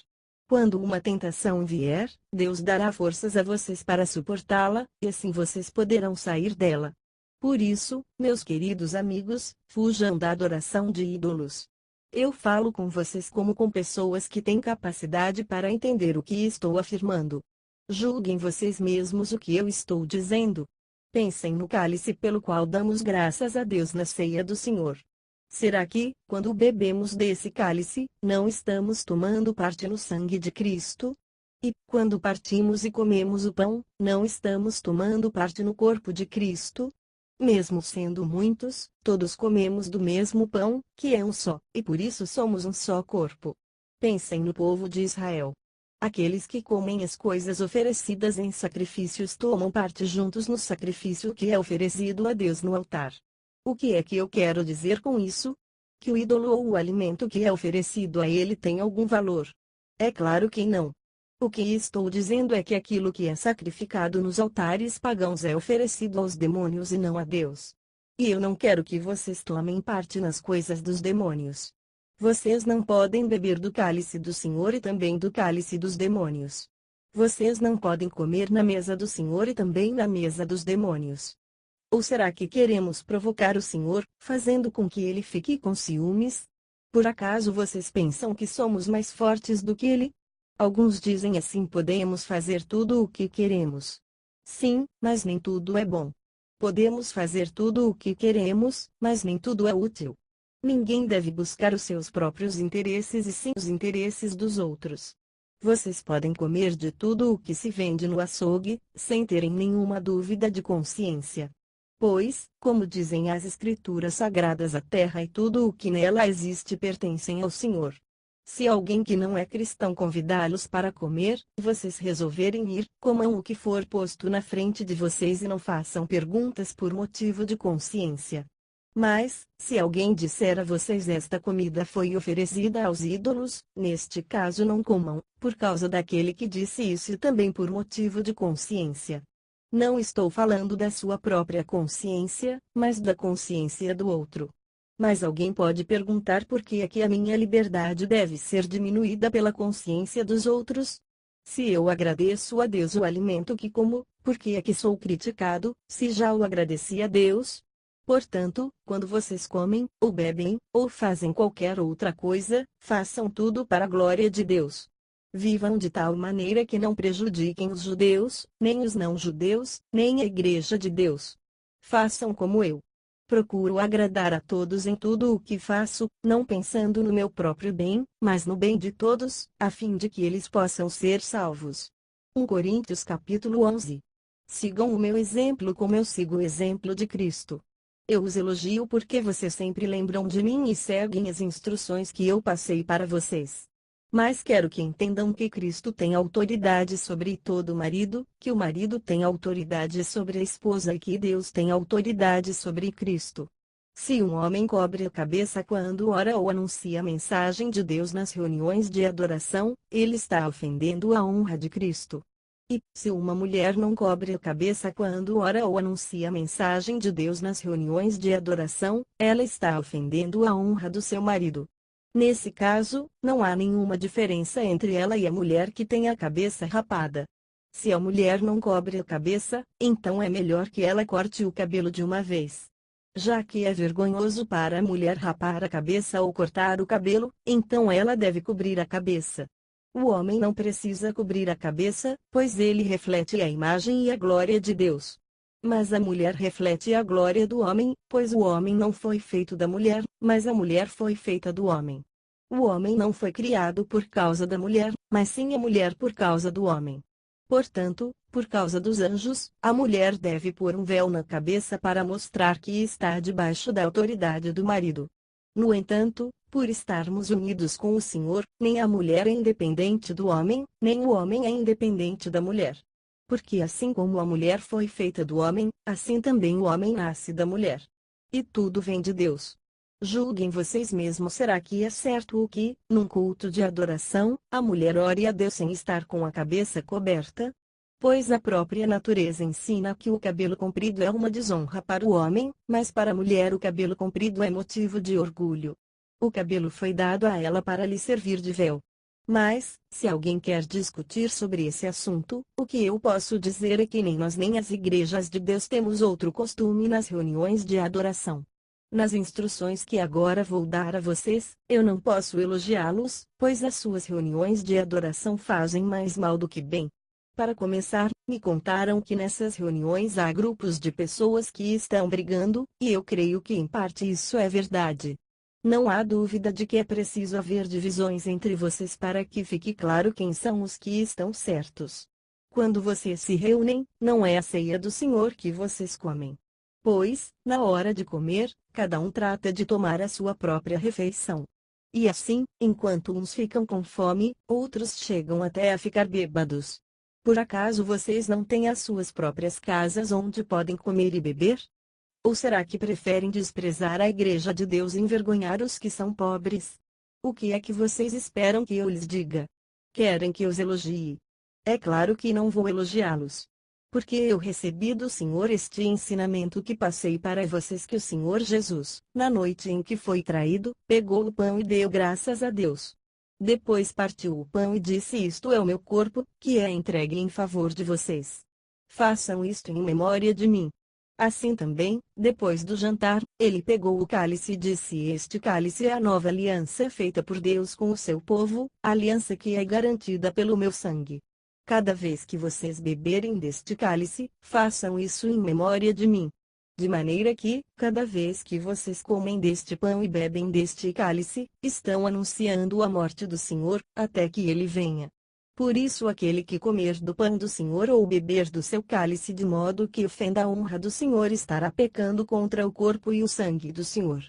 Quando uma tentação vier, Deus dará forças a vocês para suportá-la, e assim vocês poderão sair dela. Por isso, meus queridos amigos, fujam da adoração de ídolos. Eu falo com vocês como com pessoas que têm capacidade para entender o que estou afirmando. Julguem vocês mesmos o que eu estou dizendo. Pensem no cálice pelo qual damos graças a Deus na ceia do Senhor. Será que, quando bebemos desse cálice, não estamos tomando parte no sangue de Cristo? E, quando partimos e comemos o pão, não estamos tomando parte no corpo de Cristo? Mesmo sendo muitos, todos comemos do mesmo pão, que é um só, e por isso somos um só corpo. Pensem no povo de Israel. Aqueles que comem as coisas oferecidas em sacrifícios tomam parte juntos no sacrifício que é oferecido a Deus no altar. O que é que eu quero dizer com isso? Que o ídolo ou o alimento que é oferecido a ele tem algum valor? É claro que não. O que estou dizendo é que aquilo que é sacrificado nos altares pagãos é oferecido aos demônios e não a Deus. E eu não quero que vocês tomem parte nas coisas dos demônios. Vocês não podem beber do cálice do Senhor e também do cálice dos demônios. Vocês não podem comer na mesa do Senhor e também na mesa dos demônios. Ou será que queremos provocar o Senhor, fazendo com que ele fique com ciúmes? Por acaso vocês pensam que somos mais fortes do que ele? Alguns dizem assim: podemos fazer tudo o que queremos. Sim, mas nem tudo é bom. Podemos fazer tudo o que queremos, mas nem tudo é útil. Ninguém deve buscar os seus próprios interesses e sim os interesses dos outros. Vocês podem comer de tudo o que se vende no açougue, sem terem nenhuma dúvida de consciência. Pois, como dizem as escrituras sagradas, a terra e tudo o que nela existe pertencem ao Senhor. Se alguém que não é cristão convidá-los para comer, vocês resolverem ir, comam o que for posto na frente de vocês e não façam perguntas por motivo de consciência. Mas, se alguém disser a vocês: esta comida foi oferecida aos ídolos, neste caso não comam, por causa daquele que disse isso e também por motivo de consciência. Não estou falando da sua própria consciência, mas da consciência do outro. Mas alguém pode perguntar por que é que a minha liberdade deve ser diminuída pela consciência dos outros? Se eu agradeço a Deus o alimento que como, por que é que sou criticado, se já o agradeci a Deus? Portanto, quando vocês comem, ou bebem, ou fazem qualquer outra coisa, façam tudo para a glória de Deus. Vivam de tal maneira que não prejudiquem os judeus, nem os não-judeus, nem a Igreja de Deus. Façam como eu. Procuro agradar a todos em tudo o que faço, não pensando no meu próprio bem, mas no bem de todos, a fim de que eles possam ser salvos. 1 Coríntios capítulo 11. Sigam o meu exemplo como eu sigo o exemplo de Cristo. Eu os elogio porque vocês sempre lembram de mim e seguem as instruções que eu passei para vocês. Mas quero que entendam que Cristo tem autoridade sobre todo marido, que o marido tem autoridade sobre a esposa e que Deus tem autoridade sobre Cristo. Se um homem cobre a cabeça quando ora ou anuncia a mensagem de Deus nas reuniões de adoração, ele está ofendendo a honra de Cristo. E, se uma mulher não cobre a cabeça quando ora ou anuncia a mensagem de Deus nas reuniões de adoração, ela está ofendendo a honra do seu marido. Nesse caso, não há nenhuma diferença entre ela e a mulher que tem a cabeça rapada. Se a mulher não cobre a cabeça, então é melhor que ela corte o cabelo de uma vez. Já que é vergonhoso para a mulher rapar a cabeça ou cortar o cabelo, então ela deve cobrir a cabeça. O homem não precisa cobrir a cabeça, pois ele reflete a imagem e a glória de Deus. Mas a mulher reflete a glória do homem, pois o homem não foi feito da mulher, mas a mulher foi feita do homem. O homem não foi criado por causa da mulher, mas sim a mulher por causa do homem. Portanto, por causa dos anjos, a mulher deve pôr um véu na cabeça para mostrar que está debaixo da autoridade do marido. No entanto, por estarmos unidos com o Senhor, nem a mulher é independente do homem, nem o homem é independente da mulher. Porque assim como a mulher foi feita do homem, assim também o homem nasce da mulher. E tudo vem de Deus. Julguem vocês mesmos, será que é certo o que, num culto de adoração, a mulher ore a Deus sem estar com a cabeça coberta? Pois a própria natureza ensina que o cabelo comprido é uma desonra para o homem, mas para a mulher o cabelo comprido é motivo de orgulho. O cabelo foi dado a ela para lhe servir de véu. Mas, se alguém quer discutir sobre esse assunto, o que eu posso dizer é que nem nós nem as igrejas de Deus temos outro costume nas reuniões de adoração. Nas instruções que agora vou dar a vocês, eu não posso elogiá-los, pois as suas reuniões de adoração fazem mais mal do que bem. Para começar, me contaram que nessas reuniões há grupos de pessoas que estão brigando, e eu creio que em parte isso é verdade. Não há dúvida de que é preciso haver divisões entre vocês para que fique claro quem são os que estão certos. Quando vocês se reúnem, não é a ceia do Senhor que vocês comem. Pois, na hora de comer, cada um trata de tomar a sua própria refeição. E assim, enquanto uns ficam com fome, outros chegam até a ficar bêbados. Por acaso vocês não têm as suas próprias casas onde podem comer e beber? Ou será que preferem desprezar a igreja de Deus e envergonhar os que são pobres? O que é que vocês esperam que eu lhes diga? Querem que os elogie? É claro que não vou elogiá-los. Porque eu recebi do Senhor este ensinamento que passei para vocês, que o Senhor Jesus, na noite em que foi traído, pegou o pão e deu graças a Deus. Depois partiu o pão e disse: Isto é o meu corpo, que é entregue em favor de vocês. Façam isto em memória de mim. Assim também, depois do jantar, ele pegou o cálice e disse: Este cálice é a nova aliança feita por Deus com o seu povo, a aliança que é garantida pelo meu sangue. Cada vez que vocês beberem deste cálice, façam isso em memória de mim. De maneira que, cada vez que vocês comem deste pão e bebem deste cálice, estão anunciando a morte do Senhor, até que ele venha. Por isso aquele que comer do pão do Senhor ou beber do seu cálice de modo que ofenda a honra do Senhor estará pecando contra o corpo e o sangue do Senhor.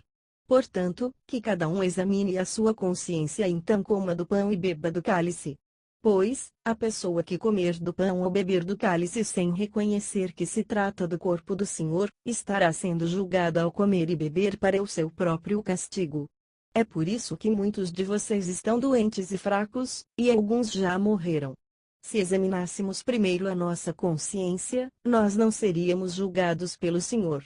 Portanto, que cada um examine a sua consciência, então coma do pão e beba do cálice. Pois, a pessoa que comer do pão ou beber do cálice sem reconhecer que se trata do corpo do Senhor, estará sendo julgada ao comer e beber para o seu próprio castigo. É por isso que muitos de vocês estão doentes e fracos, e alguns já morreram. Se examinássemos primeiro a nossa consciência, nós não seríamos julgados pelo Senhor.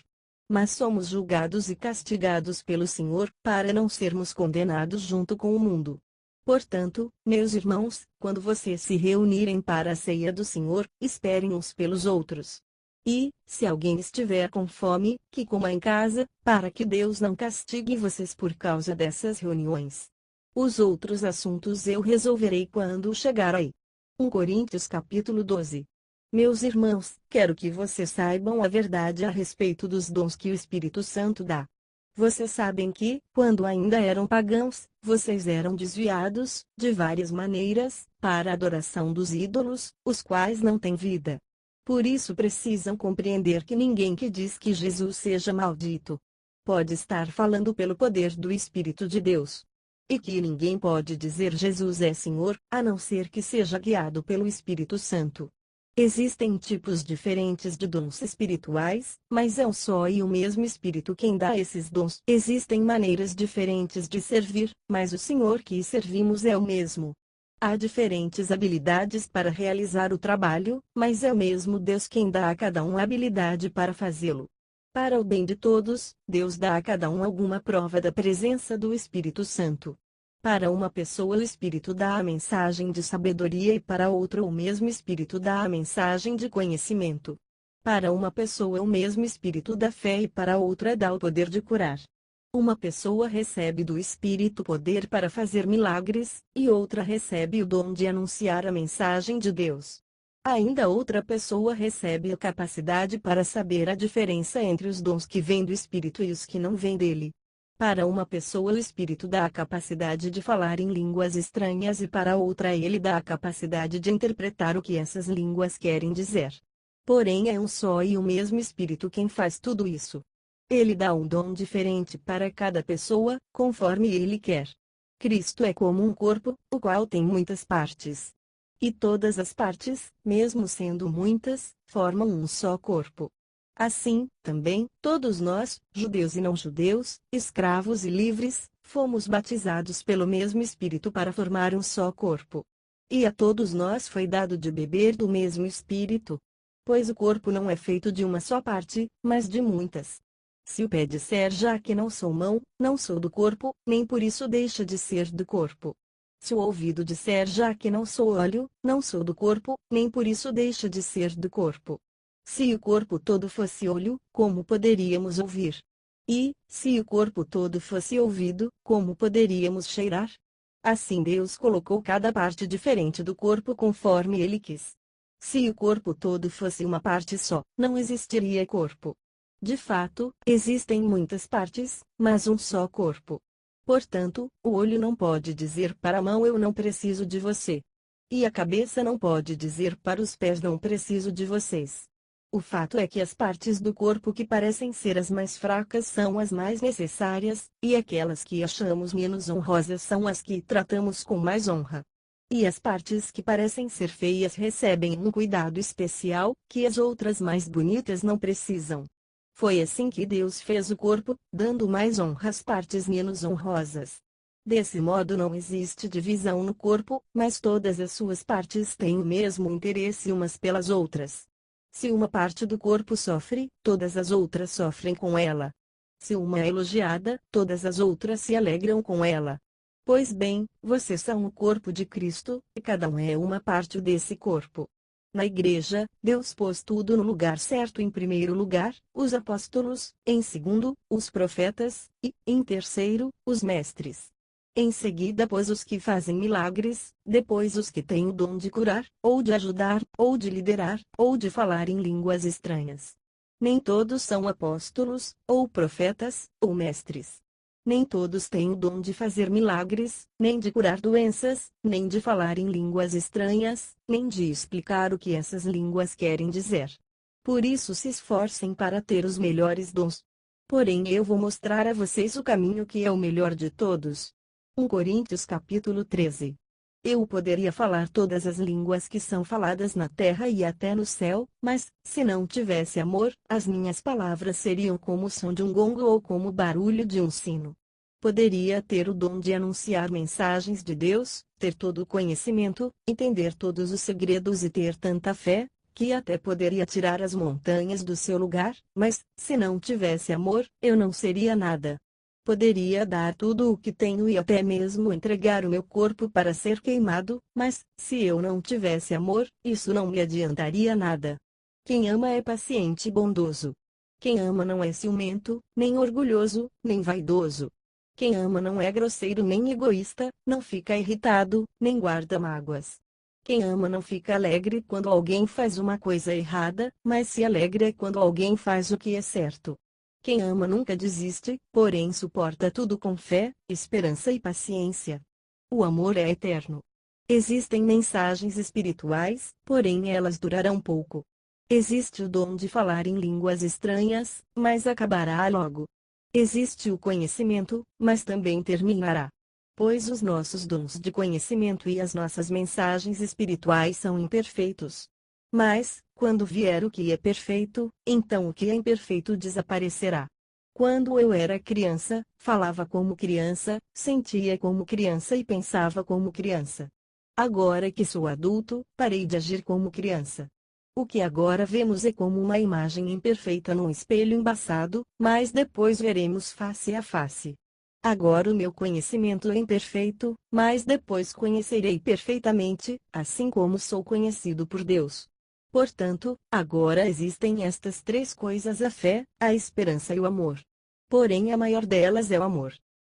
Mas somos julgados e castigados pelo Senhor, para não sermos condenados junto com o mundo. Portanto, meus irmãos, quando vocês se reunirem para a ceia do Senhor, esperem uns pelos outros. E, se alguém estiver com fome, que coma em casa, para que Deus não castigue vocês por causa dessas reuniões. Os outros assuntos eu resolverei quando chegar aí. 1 Coríntios capítulo 12. Meus irmãos, quero que vocês saibam a verdade a respeito dos dons que o Espírito Santo dá. Vocês sabem que, quando ainda eram pagãos, vocês eram desviados, de várias maneiras, para a adoração dos ídolos, os quais não têm vida. Por isso precisam compreender que ninguém que diz que Jesus seja maldito pode estar falando pelo poder do Espírito de Deus. E que ninguém pode dizer Jesus é Senhor, a não ser que seja guiado pelo Espírito Santo. Existem tipos diferentes de dons espirituais, mas é um só e o mesmo Espírito quem dá esses dons. Existem maneiras diferentes de servir, mas o Senhor que servimos é o mesmo. Há diferentes habilidades para realizar o trabalho, mas é o mesmo Deus quem dá a cada um a habilidade para fazê-lo. Para o bem de todos, Deus dá a cada um alguma prova da presença do Espírito Santo. Para uma pessoa o Espírito dá a mensagem de sabedoria e para outra o mesmo Espírito dá a mensagem de conhecimento. Para uma pessoa o mesmo Espírito dá fé e para outra dá o poder de curar. Uma pessoa recebe do Espírito poder para fazer milagres, e outra recebe o dom de anunciar a mensagem de Deus. Ainda outra pessoa recebe a capacidade para saber a diferença entre os dons que vêm do Espírito e os que não vêm dele. Para uma pessoa o Espírito dá a capacidade de falar em línguas estranhas e para outra ele dá a capacidade de interpretar o que essas línguas querem dizer. Porém é um só e o mesmo Espírito quem faz tudo isso. Ele dá um dom diferente para cada pessoa, conforme ele quer. Cristo é como um corpo, o qual tem muitas partes. E todas as partes, mesmo sendo muitas, formam um só corpo. Assim, também, todos nós, judeus e não-judeus, escravos e livres, fomos batizados pelo mesmo Espírito para formar um só corpo. E a todos nós foi dado de beber do mesmo Espírito. Pois o corpo não é feito de uma só parte, mas de muitas. Se o pé disser já que não sou mão, não sou do corpo, nem por isso deixa de ser do corpo. Se o ouvido disser já que não sou olho, não sou do corpo, nem por isso deixa de ser do corpo. Se o corpo todo fosse olho, como poderíamos ouvir? E, se o corpo todo fosse ouvido, como poderíamos cheirar? Assim Deus colocou cada parte diferente do corpo conforme Ele quis. Se o corpo todo fosse uma parte só, não existiria corpo. De fato, existem muitas partes, mas um só corpo. Portanto, o olho não pode dizer para a mão eu não preciso de você. E a cabeça não pode dizer para os pés não preciso de vocês. O fato é que as partes do corpo que parecem ser as mais fracas são as mais necessárias, e aquelas que achamos menos honrosas são as que tratamos com mais honra. E as partes que parecem ser feias recebem um cuidado especial, que as outras mais bonitas não precisam. Foi assim que Deus fez o corpo, dando mais honra às partes menos honrosas. Desse modo não existe divisão no corpo, mas todas as suas partes têm o mesmo interesse umas pelas outras. Se uma parte do corpo sofre, todas as outras sofrem com ela. Se uma é elogiada, todas as outras se alegram com ela. Pois bem, vocês são o corpo de Cristo, e cada um é uma parte desse corpo. Na igreja, Deus pôs tudo no lugar certo em primeiro lugar, os apóstolos, em segundo, os profetas, e, em terceiro, os mestres. Em seguida pôs os que fazem milagres, depois os que têm o dom de curar, ou de ajudar, ou de liderar, ou de falar em línguas estranhas. Nem todos são apóstolos, ou profetas, ou mestres. Nem todos têm o dom de fazer milagres, nem de curar doenças, nem de falar em línguas estranhas, nem de explicar o que essas línguas querem dizer. Por isso se esforcem para ter os melhores dons. Porém eu vou mostrar a vocês o caminho que é o melhor de todos. 1 Coríntios capítulo 13. Eu poderia falar todas as línguas que são faladas na terra e até no céu, mas, se não tivesse amor, as minhas palavras seriam como o som de um gongo ou como o barulho de um sino. Poderia ter o dom de anunciar mensagens de Deus, ter todo o conhecimento, entender todos os segredos e ter tanta fé, que até poderia tirar as montanhas do seu lugar, mas, se não tivesse amor, eu não seria nada. Poderia dar tudo o que tenho e até mesmo entregar o meu corpo para ser queimado, mas, se eu não tivesse amor, isso não me adiantaria nada. Quem ama é paciente e bondoso. Quem ama não é ciumento, nem orgulhoso, nem vaidoso. Quem ama não é grosseiro nem egoísta, não fica irritado, nem guarda mágoas. Quem ama não fica alegre quando alguém faz uma coisa errada, mas se alegra quando alguém faz o que é certo. Quem ama nunca desiste, porém suporta tudo com fé, esperança e paciência. O amor é eterno. Existem mensagens espirituais, porém elas durarão pouco. Existe o dom de falar em línguas estranhas, mas acabará logo. Existe o conhecimento, mas também terminará. Pois os nossos dons de conhecimento e as nossas mensagens espirituais são imperfeitos. Mas, quando vier o que é perfeito, então o que é imperfeito desaparecerá. Quando eu era criança, falava como criança, sentia como criança e pensava como criança. Agora que sou adulto, parei de agir como criança. O que agora vemos é como uma imagem imperfeita num espelho embaçado, mas depois veremos face a face. Agora o meu conhecimento é imperfeito, mas depois conhecerei perfeitamente, assim como sou conhecido por Deus. Portanto, agora existem estas três coisas: a fé, a esperança e o amor. Porém a maior delas é o amor.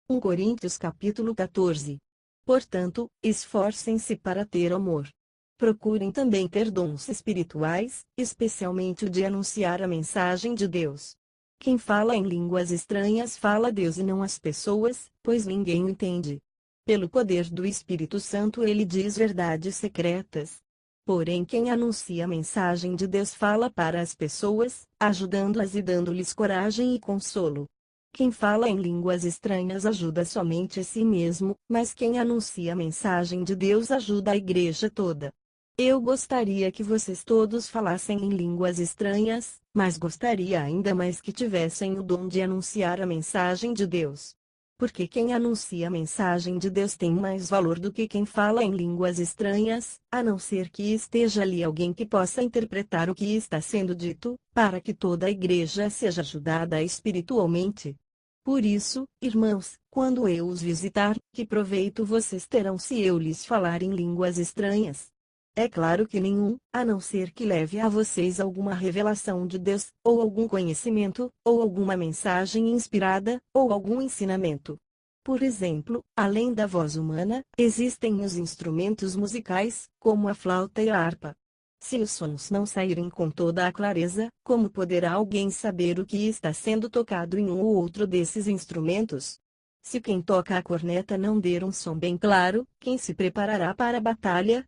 1 Coríntios capítulo 14. Portanto, esforcem-se para ter amor. Procurem também ter dons espirituais, especialmente o de anunciar a mensagem de Deus. Quem fala em línguas estranhas fala a Deus e não às pessoas, pois ninguém o entende. Pelo poder do Espírito Santo ele diz verdades secretas. Porém quem anuncia a mensagem de Deus fala para as pessoas, ajudando-as e dando-lhes coragem e consolo. Quem fala em línguas estranhas ajuda somente a si mesmo, mas quem anuncia a mensagem de Deus ajuda a igreja toda. Eu gostaria que vocês todos falassem em línguas estranhas, mas gostaria ainda mais que tivessem o dom de anunciar a mensagem de Deus. Porque quem anuncia a mensagem de Deus tem mais valor do que quem fala em línguas estranhas, a não ser que esteja ali alguém que possa interpretar o que está sendo dito, para que toda a igreja seja ajudada espiritualmente. Por isso, irmãos, quando eu os visitar, que proveito vocês terão se eu lhes falar em línguas estranhas? É claro que nenhum, a não ser que leve a vocês alguma revelação de Deus, ou algum conhecimento, ou alguma mensagem inspirada, ou algum ensinamento. Por exemplo, além da voz humana, existem os instrumentos musicais, como a flauta e a harpa. Se os sons não saírem com toda a clareza, como poderá alguém saber o que está sendo tocado em um ou outro desses instrumentos? Se quem toca a corneta não der um som bem claro, quem se preparará para a batalha?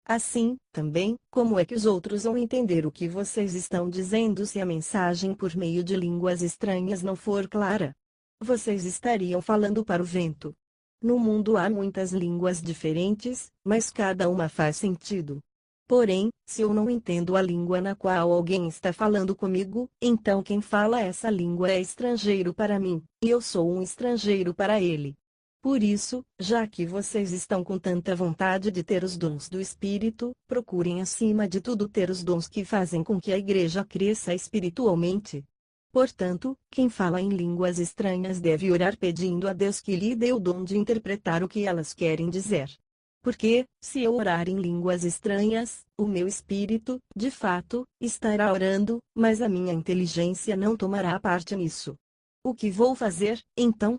Assim, também, como é que os outros vão entender o que vocês estão dizendo se a mensagem por meio de línguas estranhas não for clara? Vocês estariam falando para o vento. No mundo há muitas línguas diferentes, mas cada uma faz sentido. Porém, se eu não entendo a língua na qual alguém está falando comigo, então quem fala essa língua é estrangeiro para mim, e eu sou um estrangeiro para ele. Por isso, já que vocês estão com tanta vontade de ter os dons do Espírito, procurem acima de tudo ter os dons que fazem com que a igreja cresça espiritualmente. Portanto, quem fala em línguas estranhas deve orar pedindo a Deus que lhe dê o dom de interpretar o que elas querem dizer. Porque, se eu orar em línguas estranhas, o meu espírito, de fato, estará orando, mas a minha inteligência não tomará parte nisso. O que vou fazer, então?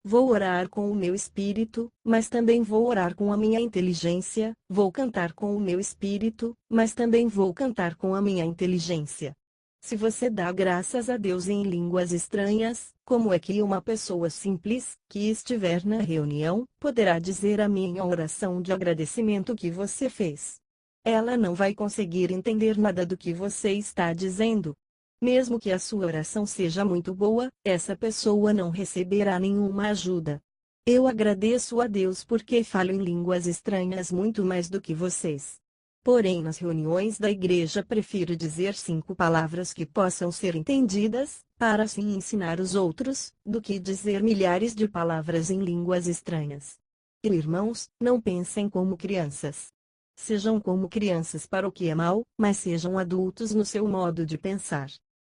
Vou orar com o meu espírito, mas também vou orar com a minha inteligência, vou cantar com o meu espírito, mas também vou cantar com a minha inteligência. Se você dá graças a Deus em línguas estranhas, como é que uma pessoa simples, que estiver na reunião, poderá dizer a minha oração de agradecimento que você fez? Ela não vai conseguir entender nada do que você está dizendo. Mesmo que a sua oração seja muito boa, essa pessoa não receberá nenhuma ajuda. Eu agradeço a Deus porque falo em línguas estranhas muito mais do que vocês. Porém, nas reuniões da igreja prefiro dizer 5 palavras que possam ser entendidas, para assim ensinar os outros, do que dizer milhares de palavras em línguas estranhas. E irmãos, não pensem como crianças. Sejam como crianças para o que é mal, mas sejam adultos no seu modo de pensar.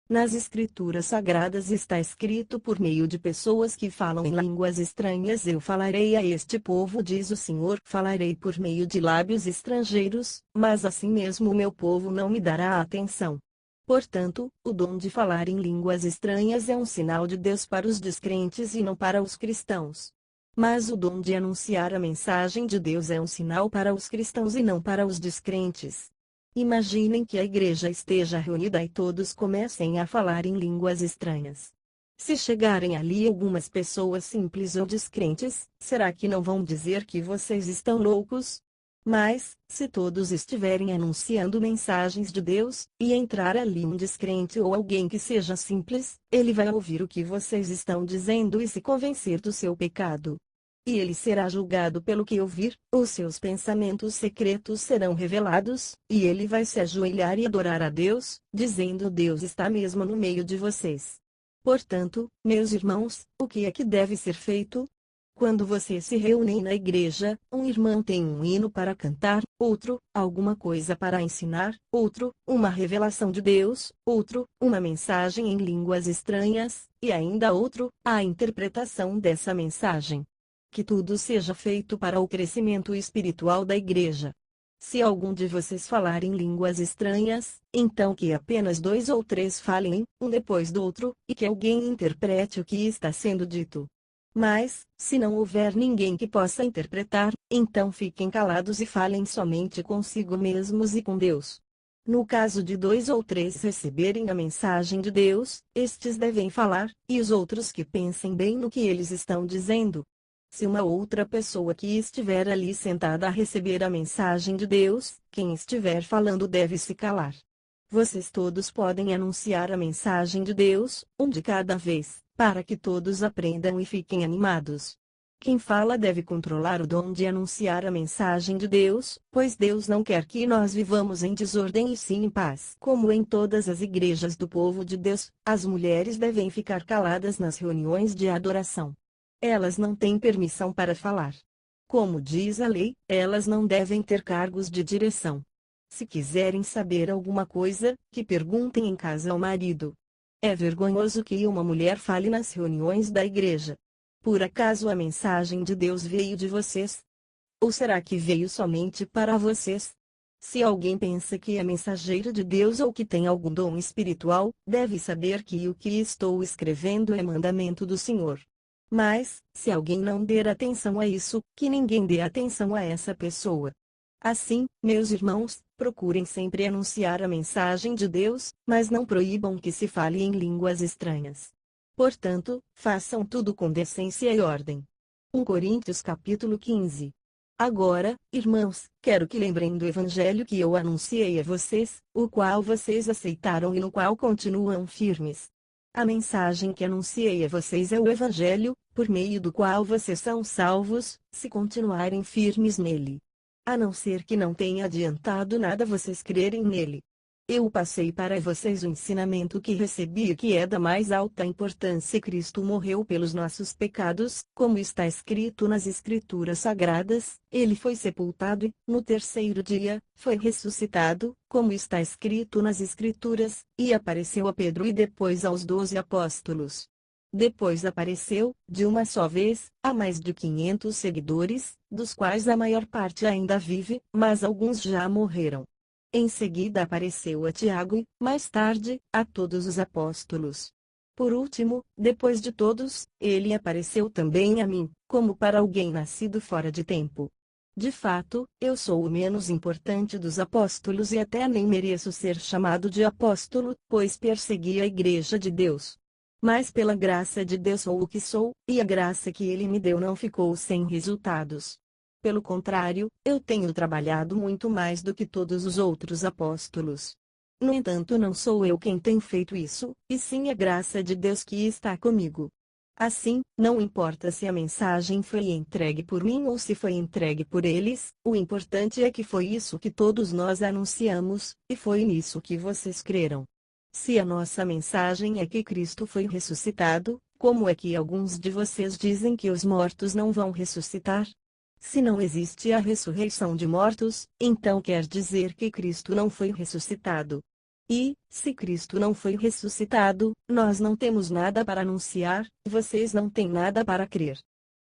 Nas Escrituras Sagradas está escrito: por meio de pessoas que falam em línguas estranhas eu falarei a este povo, diz o Senhor. Falarei por meio de lábios estrangeiros, mas assim mesmo o meu povo não me dará atenção. Portanto, o dom de falar em línguas estranhas é um sinal de Deus para os descrentes e não para os cristãos. Mas o dom de anunciar a mensagem de Deus é um sinal para os cristãos e não para os descrentes. Imaginem que a igreja esteja reunida e todos comecem a falar em línguas estranhas. Se chegarem ali algumas pessoas simples ou descrentes, será que não vão dizer que vocês estão loucos? Mas, se todos estiverem anunciando mensagens de Deus, e entrar ali um descrente ou alguém que seja simples, ele vai ouvir o que vocês estão dizendo e se convencer do seu pecado. E ele será julgado pelo que ouvir, os seus pensamentos secretos serão revelados, e ele vai se ajoelhar e adorar a Deus, dizendo: Deus está mesmo no meio de vocês. Portanto, meus irmãos, o que é que deve ser feito? Quando vocês se reúnem na igreja, um irmão tem um hino para cantar, outro, alguma coisa para ensinar, outro, uma revelação de Deus, outro, uma mensagem em línguas estranhas, e ainda outro, a interpretação dessa mensagem. Que tudo seja feito para o crescimento espiritual da igreja. Se algum de vocês falar em línguas estranhas, então que apenas 2 ou 3 falem, um depois do outro, e que alguém interprete o que está sendo dito. Mas, se não houver ninguém que possa interpretar, então fiquem calados e falem somente consigo mesmos e com Deus. No caso de 2 ou 3 receberem a mensagem de Deus, estes devem falar, e os outros que pensem bem no que eles estão dizendo. Se uma outra pessoa que estiver ali sentada a receber a mensagem de Deus, quem estiver falando deve se calar. Vocês todos podem anunciar a mensagem de Deus, um de cada vez, para que todos aprendam e fiquem animados. Quem fala deve controlar o dom de anunciar a mensagem de Deus, pois Deus não quer que nós vivamos em desordem e sim em paz. Como em todas as igrejas do povo de Deus, as mulheres devem ficar caladas nas reuniões de adoração. Elas não têm permissão para falar. Como diz a lei, elas não devem ter cargos de direção. Se quiserem saber alguma coisa, que perguntem em casa ao marido. É vergonhoso que uma mulher fale nas reuniões da igreja. Por acaso a mensagem de Deus veio de vocês? Ou será que veio somente para vocês? Se alguém pensa que é mensageiro de Deus ou que tem algum dom espiritual, deve saber que o que estou escrevendo é mandamento do Senhor. Mas, se alguém não der atenção a isso, que ninguém dê atenção a essa pessoa. Assim, meus irmãos, procurem sempre anunciar a mensagem de Deus, mas não proíbam que se fale em línguas estranhas. Portanto, façam tudo com decência e ordem. 1 Coríntios capítulo 15. Agora, irmãos, quero que lembrem do evangelho que eu anunciei a vocês, o qual vocês aceitaram e no qual continuam firmes. A mensagem que anunciei a vocês é o evangelho, por meio do qual vocês são salvos, se continuarem firmes nele. A não ser que não tenha adiantado nada vocês crerem nele. Eu passei para vocês o ensinamento que recebi e que é da mais alta importância. Cristo morreu pelos nossos pecados, como está escrito nas Escrituras Sagradas, ele foi sepultado e, no terceiro dia, foi ressuscitado, como está escrito nas Escrituras, e apareceu a Pedro e depois aos 12 apóstolos. Depois apareceu, de uma só vez, a mais de 500 seguidores, dos quais a maior parte ainda vive, mas alguns já morreram. Em seguida apareceu a Tiago e, mais tarde, a todos os apóstolos. Por último, depois de todos, ele apareceu também a mim, como para alguém nascido fora de tempo. De fato, eu sou o menos importante dos apóstolos e até nem mereço ser chamado de apóstolo, pois persegui a igreja de Deus. Mas pela graça de Deus sou o que sou, e a graça que ele me deu não ficou sem resultados. Pelo contrário, eu tenho trabalhado muito mais do que todos os outros apóstolos. No entanto, não sou eu quem tem feito isso, e sim a graça de Deus que está comigo. Assim, não importa se a mensagem foi entregue por mim ou se foi entregue por eles, o importante é que foi isso que todos nós anunciamos, e foi nisso que vocês creram. Se a nossa mensagem é que Cristo foi ressuscitado, como é que alguns de vocês dizem que os mortos não vão ressuscitar? Se não existe a ressurreição de mortos, então quer dizer que Cristo não foi ressuscitado. E, se Cristo não foi ressuscitado, nós não temos nada para anunciar, vocês não têm nada para crer.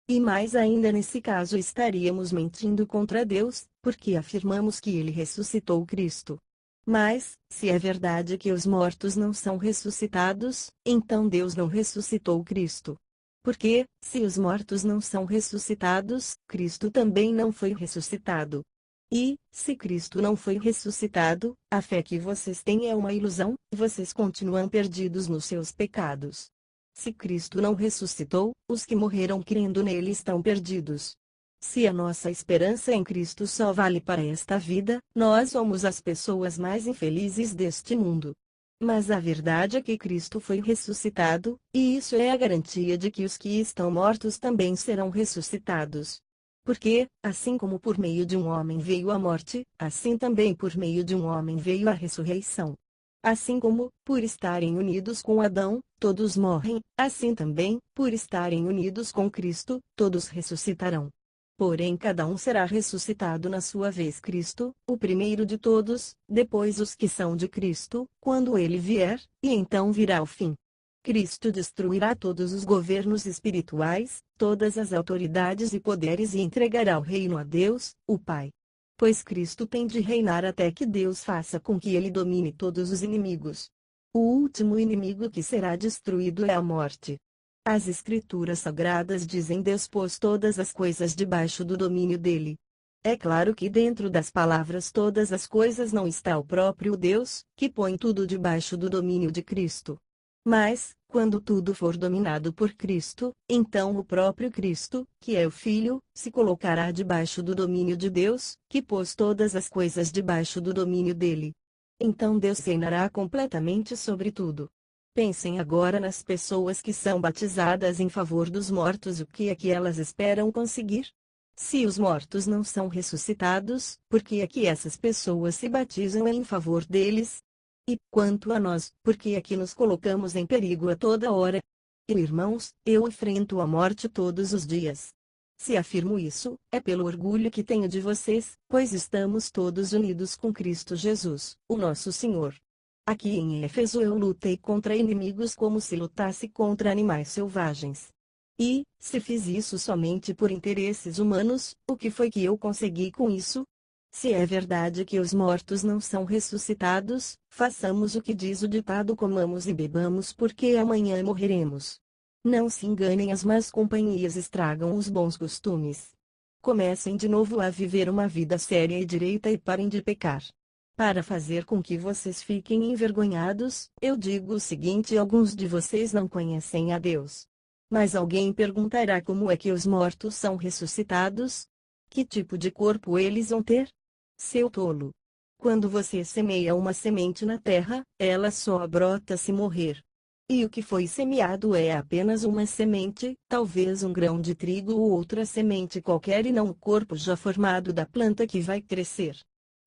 E mais ainda nesse caso estaríamos mentindo contra Deus, porque afirmamos que ele ressuscitou Cristo. Mas, se é verdade que os mortos não são ressuscitados, então Deus não ressuscitou Cristo. Porque, se os mortos não são ressuscitados, Cristo também não foi ressuscitado. E, se Cristo não foi ressuscitado, a fé que vocês têm é uma ilusão, vocês continuam perdidos nos seus pecados. Se Cristo não ressuscitou, os que morreram crendo nele estão perdidos. Se a nossa esperança em Cristo só vale para esta vida, nós somos as pessoas mais infelizes deste mundo. Mas a verdade é que Cristo foi ressuscitado, e isso é a garantia de que os que estão mortos também serão ressuscitados. Porque, assim como por meio de um homem veio a morte, assim também por meio de um homem veio a ressurreição. Assim como, por estarem unidos com Adão, todos morrem, assim também, por estarem unidos com Cristo, todos ressuscitarão. Porém cada um será ressuscitado na sua vez. Cristo, o primeiro de todos, depois os que são de Cristo, quando ele vier, e então virá o fim. Cristo destruirá todos os governos espirituais, todas as autoridades e poderes e entregará o reino a Deus, o Pai. Pois Cristo tem de reinar até que Deus faça com que ele domine todos os inimigos. O último inimigo que será destruído é a morte. As Escrituras Sagradas dizem: Deus pôs todas as coisas debaixo do domínio dele. É claro que dentro das palavras todas as coisas não está o próprio Deus, que põe tudo debaixo do domínio de Cristo. Mas, quando tudo for dominado por Cristo, então o próprio Cristo, que é o Filho, se colocará debaixo do domínio de Deus, que pôs todas as coisas debaixo do domínio dele. Então Deus reinará completamente sobre tudo. Pensem agora nas pessoas que são batizadas em favor dos mortos, o que é que elas esperam conseguir? Se os mortos não são ressuscitados, por que é que essas pessoas se batizam em favor deles? E, quanto a nós, por que é que nos colocamos em perigo a toda hora? Irmãos, eu enfrento a morte todos os dias. Se afirmo isso, é pelo orgulho que tenho de vocês, pois estamos todos unidos com Cristo Jesus, o nosso Senhor. Aqui em Éfeso eu lutei contra inimigos como se lutasse contra animais selvagens. E, se fiz isso somente por interesses humanos, o que foi que eu consegui com isso? Se é verdade que os mortos não são ressuscitados, façamos o que diz o ditado: comamos e bebamos porque amanhã morreremos. Não se enganem, as más companhias estragam os bons costumes. Comecem de novo a viver uma vida séria e direita e parem de pecar. Para fazer com que vocês fiquem envergonhados, eu digo o seguinte: alguns de vocês não conhecem a Deus. Mas alguém perguntará: como é que os mortos são ressuscitados? Que tipo de corpo eles vão ter? Seu tolo! Quando você semeia uma semente na terra, ela só brota se morrer. E o que foi semeado é apenas uma semente, talvez um grão de trigo ou outra semente qualquer, e não o corpo já formado da planta que vai crescer.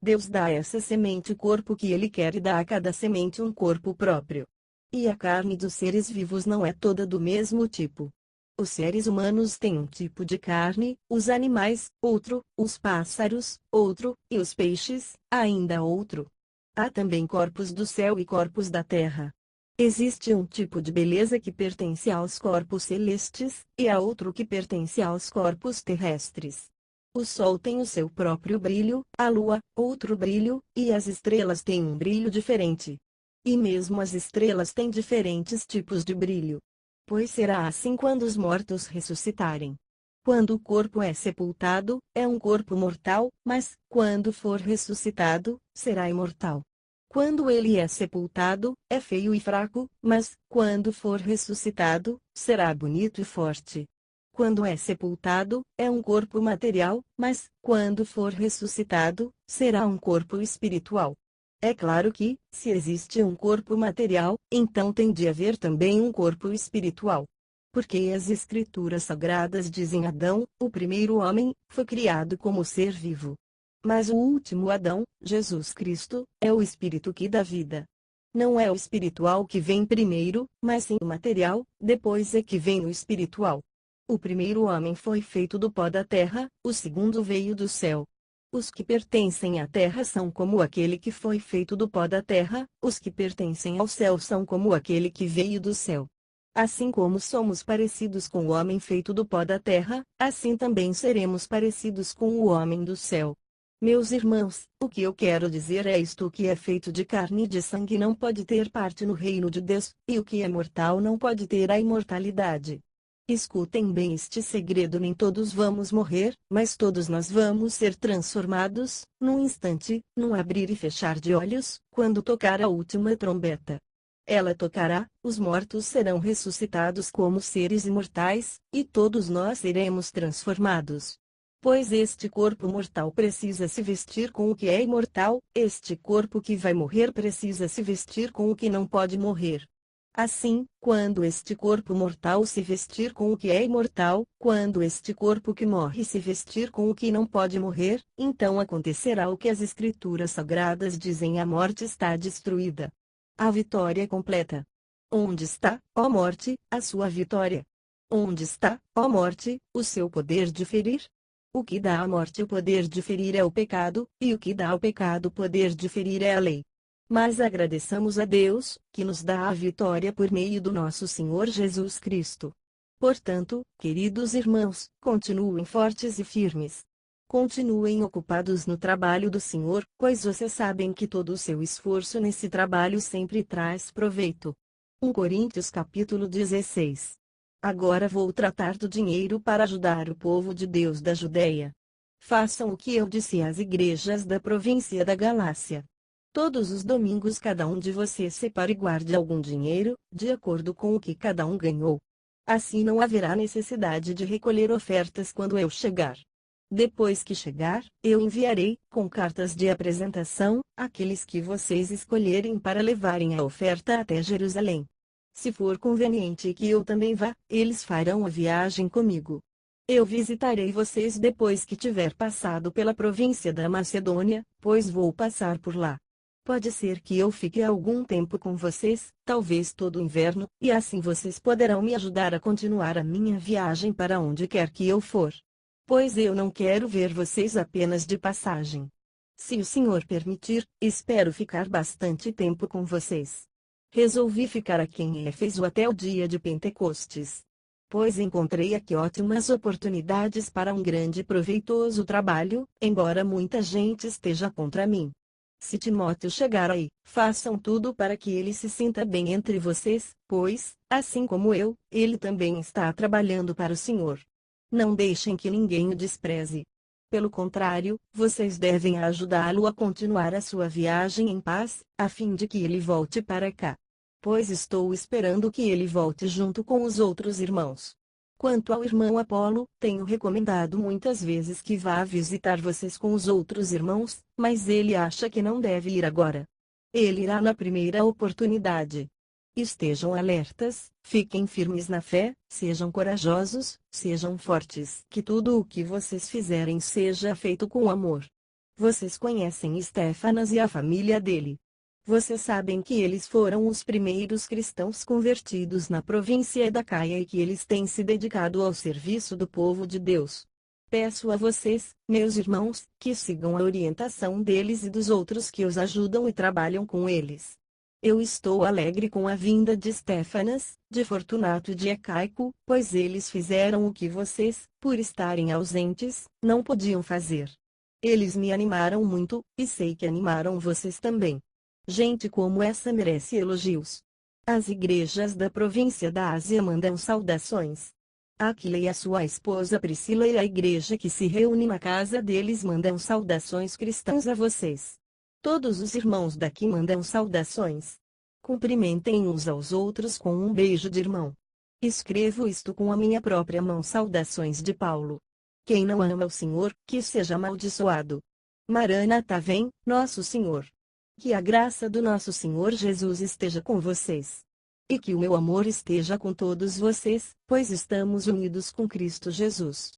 Deus dá a essa semente o corpo que Ele quer e dá a cada semente um corpo próprio. E a carne dos seres vivos não é toda do mesmo tipo. Os seres humanos têm um tipo de carne, os animais, outro, os pássaros, outro, e os peixes, ainda outro. Há também corpos do céu e corpos da terra. Existe um tipo de beleza que pertence aos corpos celestes, e há outro que pertence aos corpos terrestres. O sol tem o seu próprio brilho, a lua, outro brilho, e as estrelas têm um brilho diferente. E mesmo as estrelas têm diferentes tipos de brilho. Pois será assim quando os mortos ressuscitarem. Quando o corpo é sepultado, é um corpo mortal, mas, quando for ressuscitado, será imortal. Quando ele é sepultado, é feio e fraco, mas, quando for ressuscitado, será bonito e forte. Quando é sepultado, é um corpo material, mas, quando for ressuscitado, será um corpo espiritual. É claro que, se existe um corpo material, então tem de haver também um corpo espiritual. Porque as Escrituras Sagradas dizem: Adão, o primeiro homem, foi criado como ser vivo. Mas o último Adão, Jesus Cristo, é o espírito que dá vida. Não é o espiritual que vem primeiro, mas sim o material, depois é que vem o espiritual. O primeiro homem foi feito do pó da terra, o segundo veio do céu. Os que pertencem à terra são como aquele que foi feito do pó da terra, os que pertencem ao céu são como aquele que veio do céu. Assim como somos parecidos com o homem feito do pó da terra, assim também seremos parecidos com o homem do céu. Meus irmãos, o que eu quero dizer é isto: o que é feito de carne e de sangue não pode ter parte no reino de Deus, e o que é mortal não pode ter a imortalidade. Escutem bem este segredo: nem todos vamos morrer, mas todos nós vamos ser transformados, num instante, num abrir e fechar de olhos, quando tocar a última trombeta. Ela tocará, os mortos serão ressuscitados como seres imortais, e todos nós seremos transformados. Pois este corpo mortal precisa se vestir com o que é imortal, este corpo que vai morrer precisa se vestir com o que não pode morrer. Assim, quando este corpo mortal se vestir com o que é imortal, quando este corpo que morre se vestir com o que não pode morrer, então acontecerá o que as Escrituras Sagradas dizem: a morte está destruída. A vitória completa. Onde está, ó morte, a sua vitória? Onde está, ó morte, o seu poder de ferir? O que dá à morte o poder de ferir é o pecado, e o que dá ao pecado o poder de ferir é a lei. Mas agradeçamos a Deus, que nos dá a vitória por meio do nosso Senhor Jesus Cristo. Portanto, queridos irmãos, continuem fortes e firmes. Continuem ocupados no trabalho do Senhor, pois vocês sabem que todo o seu esforço nesse trabalho sempre traz proveito. 1 Coríntios capítulo 16. Agora vou tratar do dinheiro para ajudar o povo de Deus da Judeia. Façam o que eu disse às igrejas da província da Galácia. Todos os domingos cada um de vocês separe e guarde algum dinheiro, de acordo com o que cada um ganhou. Assim não haverá necessidade de recolher ofertas quando eu chegar. Depois que chegar, eu enviarei, com cartas de apresentação, aqueles que vocês escolherem para levarem a oferta até Jerusalém. Se for conveniente que eu também vá, eles farão a viagem comigo. Eu visitarei vocês depois que tiver passado pela província da Macedônia, pois vou passar por lá. Pode ser que eu fique algum tempo com vocês, talvez todo o inverno, e assim vocês poderão me ajudar a continuar a minha viagem para onde quer que eu for. Pois eu não quero ver vocês apenas de passagem. Se o Senhor permitir, espero ficar bastante tempo com vocês. Resolvi ficar aqui em Éfeso até o dia de Pentecostes, pois encontrei aqui ótimas oportunidades para um grande e proveitoso trabalho, embora muita gente esteja contra mim. Se Timóteo chegar aí, façam tudo para que ele se sinta bem entre vocês, pois, assim como eu, ele também está trabalhando para o Senhor. Não deixem que ninguém o despreze. Pelo contrário, vocês devem ajudá-lo a continuar a sua viagem em paz, a fim de que ele volte para cá. Pois estou esperando que ele volte junto com os outros irmãos. Quanto ao irmão Apolo, tenho recomendado muitas vezes que vá visitar vocês com os outros irmãos, mas ele acha que não deve ir agora. Ele irá na primeira oportunidade. Estejam alertas, fiquem firmes na fé, sejam corajosos, sejam fortes. Que tudo o que vocês fizerem seja feito com amor. Vocês conhecem Estéfanas e a família dele. Vocês sabem que eles foram os primeiros cristãos convertidos na província da Caia e que eles têm se dedicado ao serviço do povo de Deus. Peço a vocês, meus irmãos, que sigam a orientação deles e dos outros que os ajudam e trabalham com eles. Eu estou alegre com a vinda de Estéfanas, de Fortunato e de Acaico, pois eles fizeram o que vocês, por estarem ausentes, não podiam fazer. Eles me animaram muito, e sei que animaram vocês também. Gente como essa merece elogios. As igrejas da província da Ásia mandam saudações. Aquila e a sua esposa Priscila e a igreja que se reúne na casa deles mandam saudações cristãs a vocês. Todos os irmãos daqui mandam saudações. Cumprimentem uns aos outros com um beijo de irmão. Escrevo isto com a minha própria mão. Saudações de Paulo. Quem não ama o Senhor, que seja amaldiçoado. Maranatá, vem, nosso Senhor. Que a graça do nosso Senhor Jesus esteja com vocês. E que o meu amor esteja com todos vocês, pois estamos unidos com Cristo Jesus.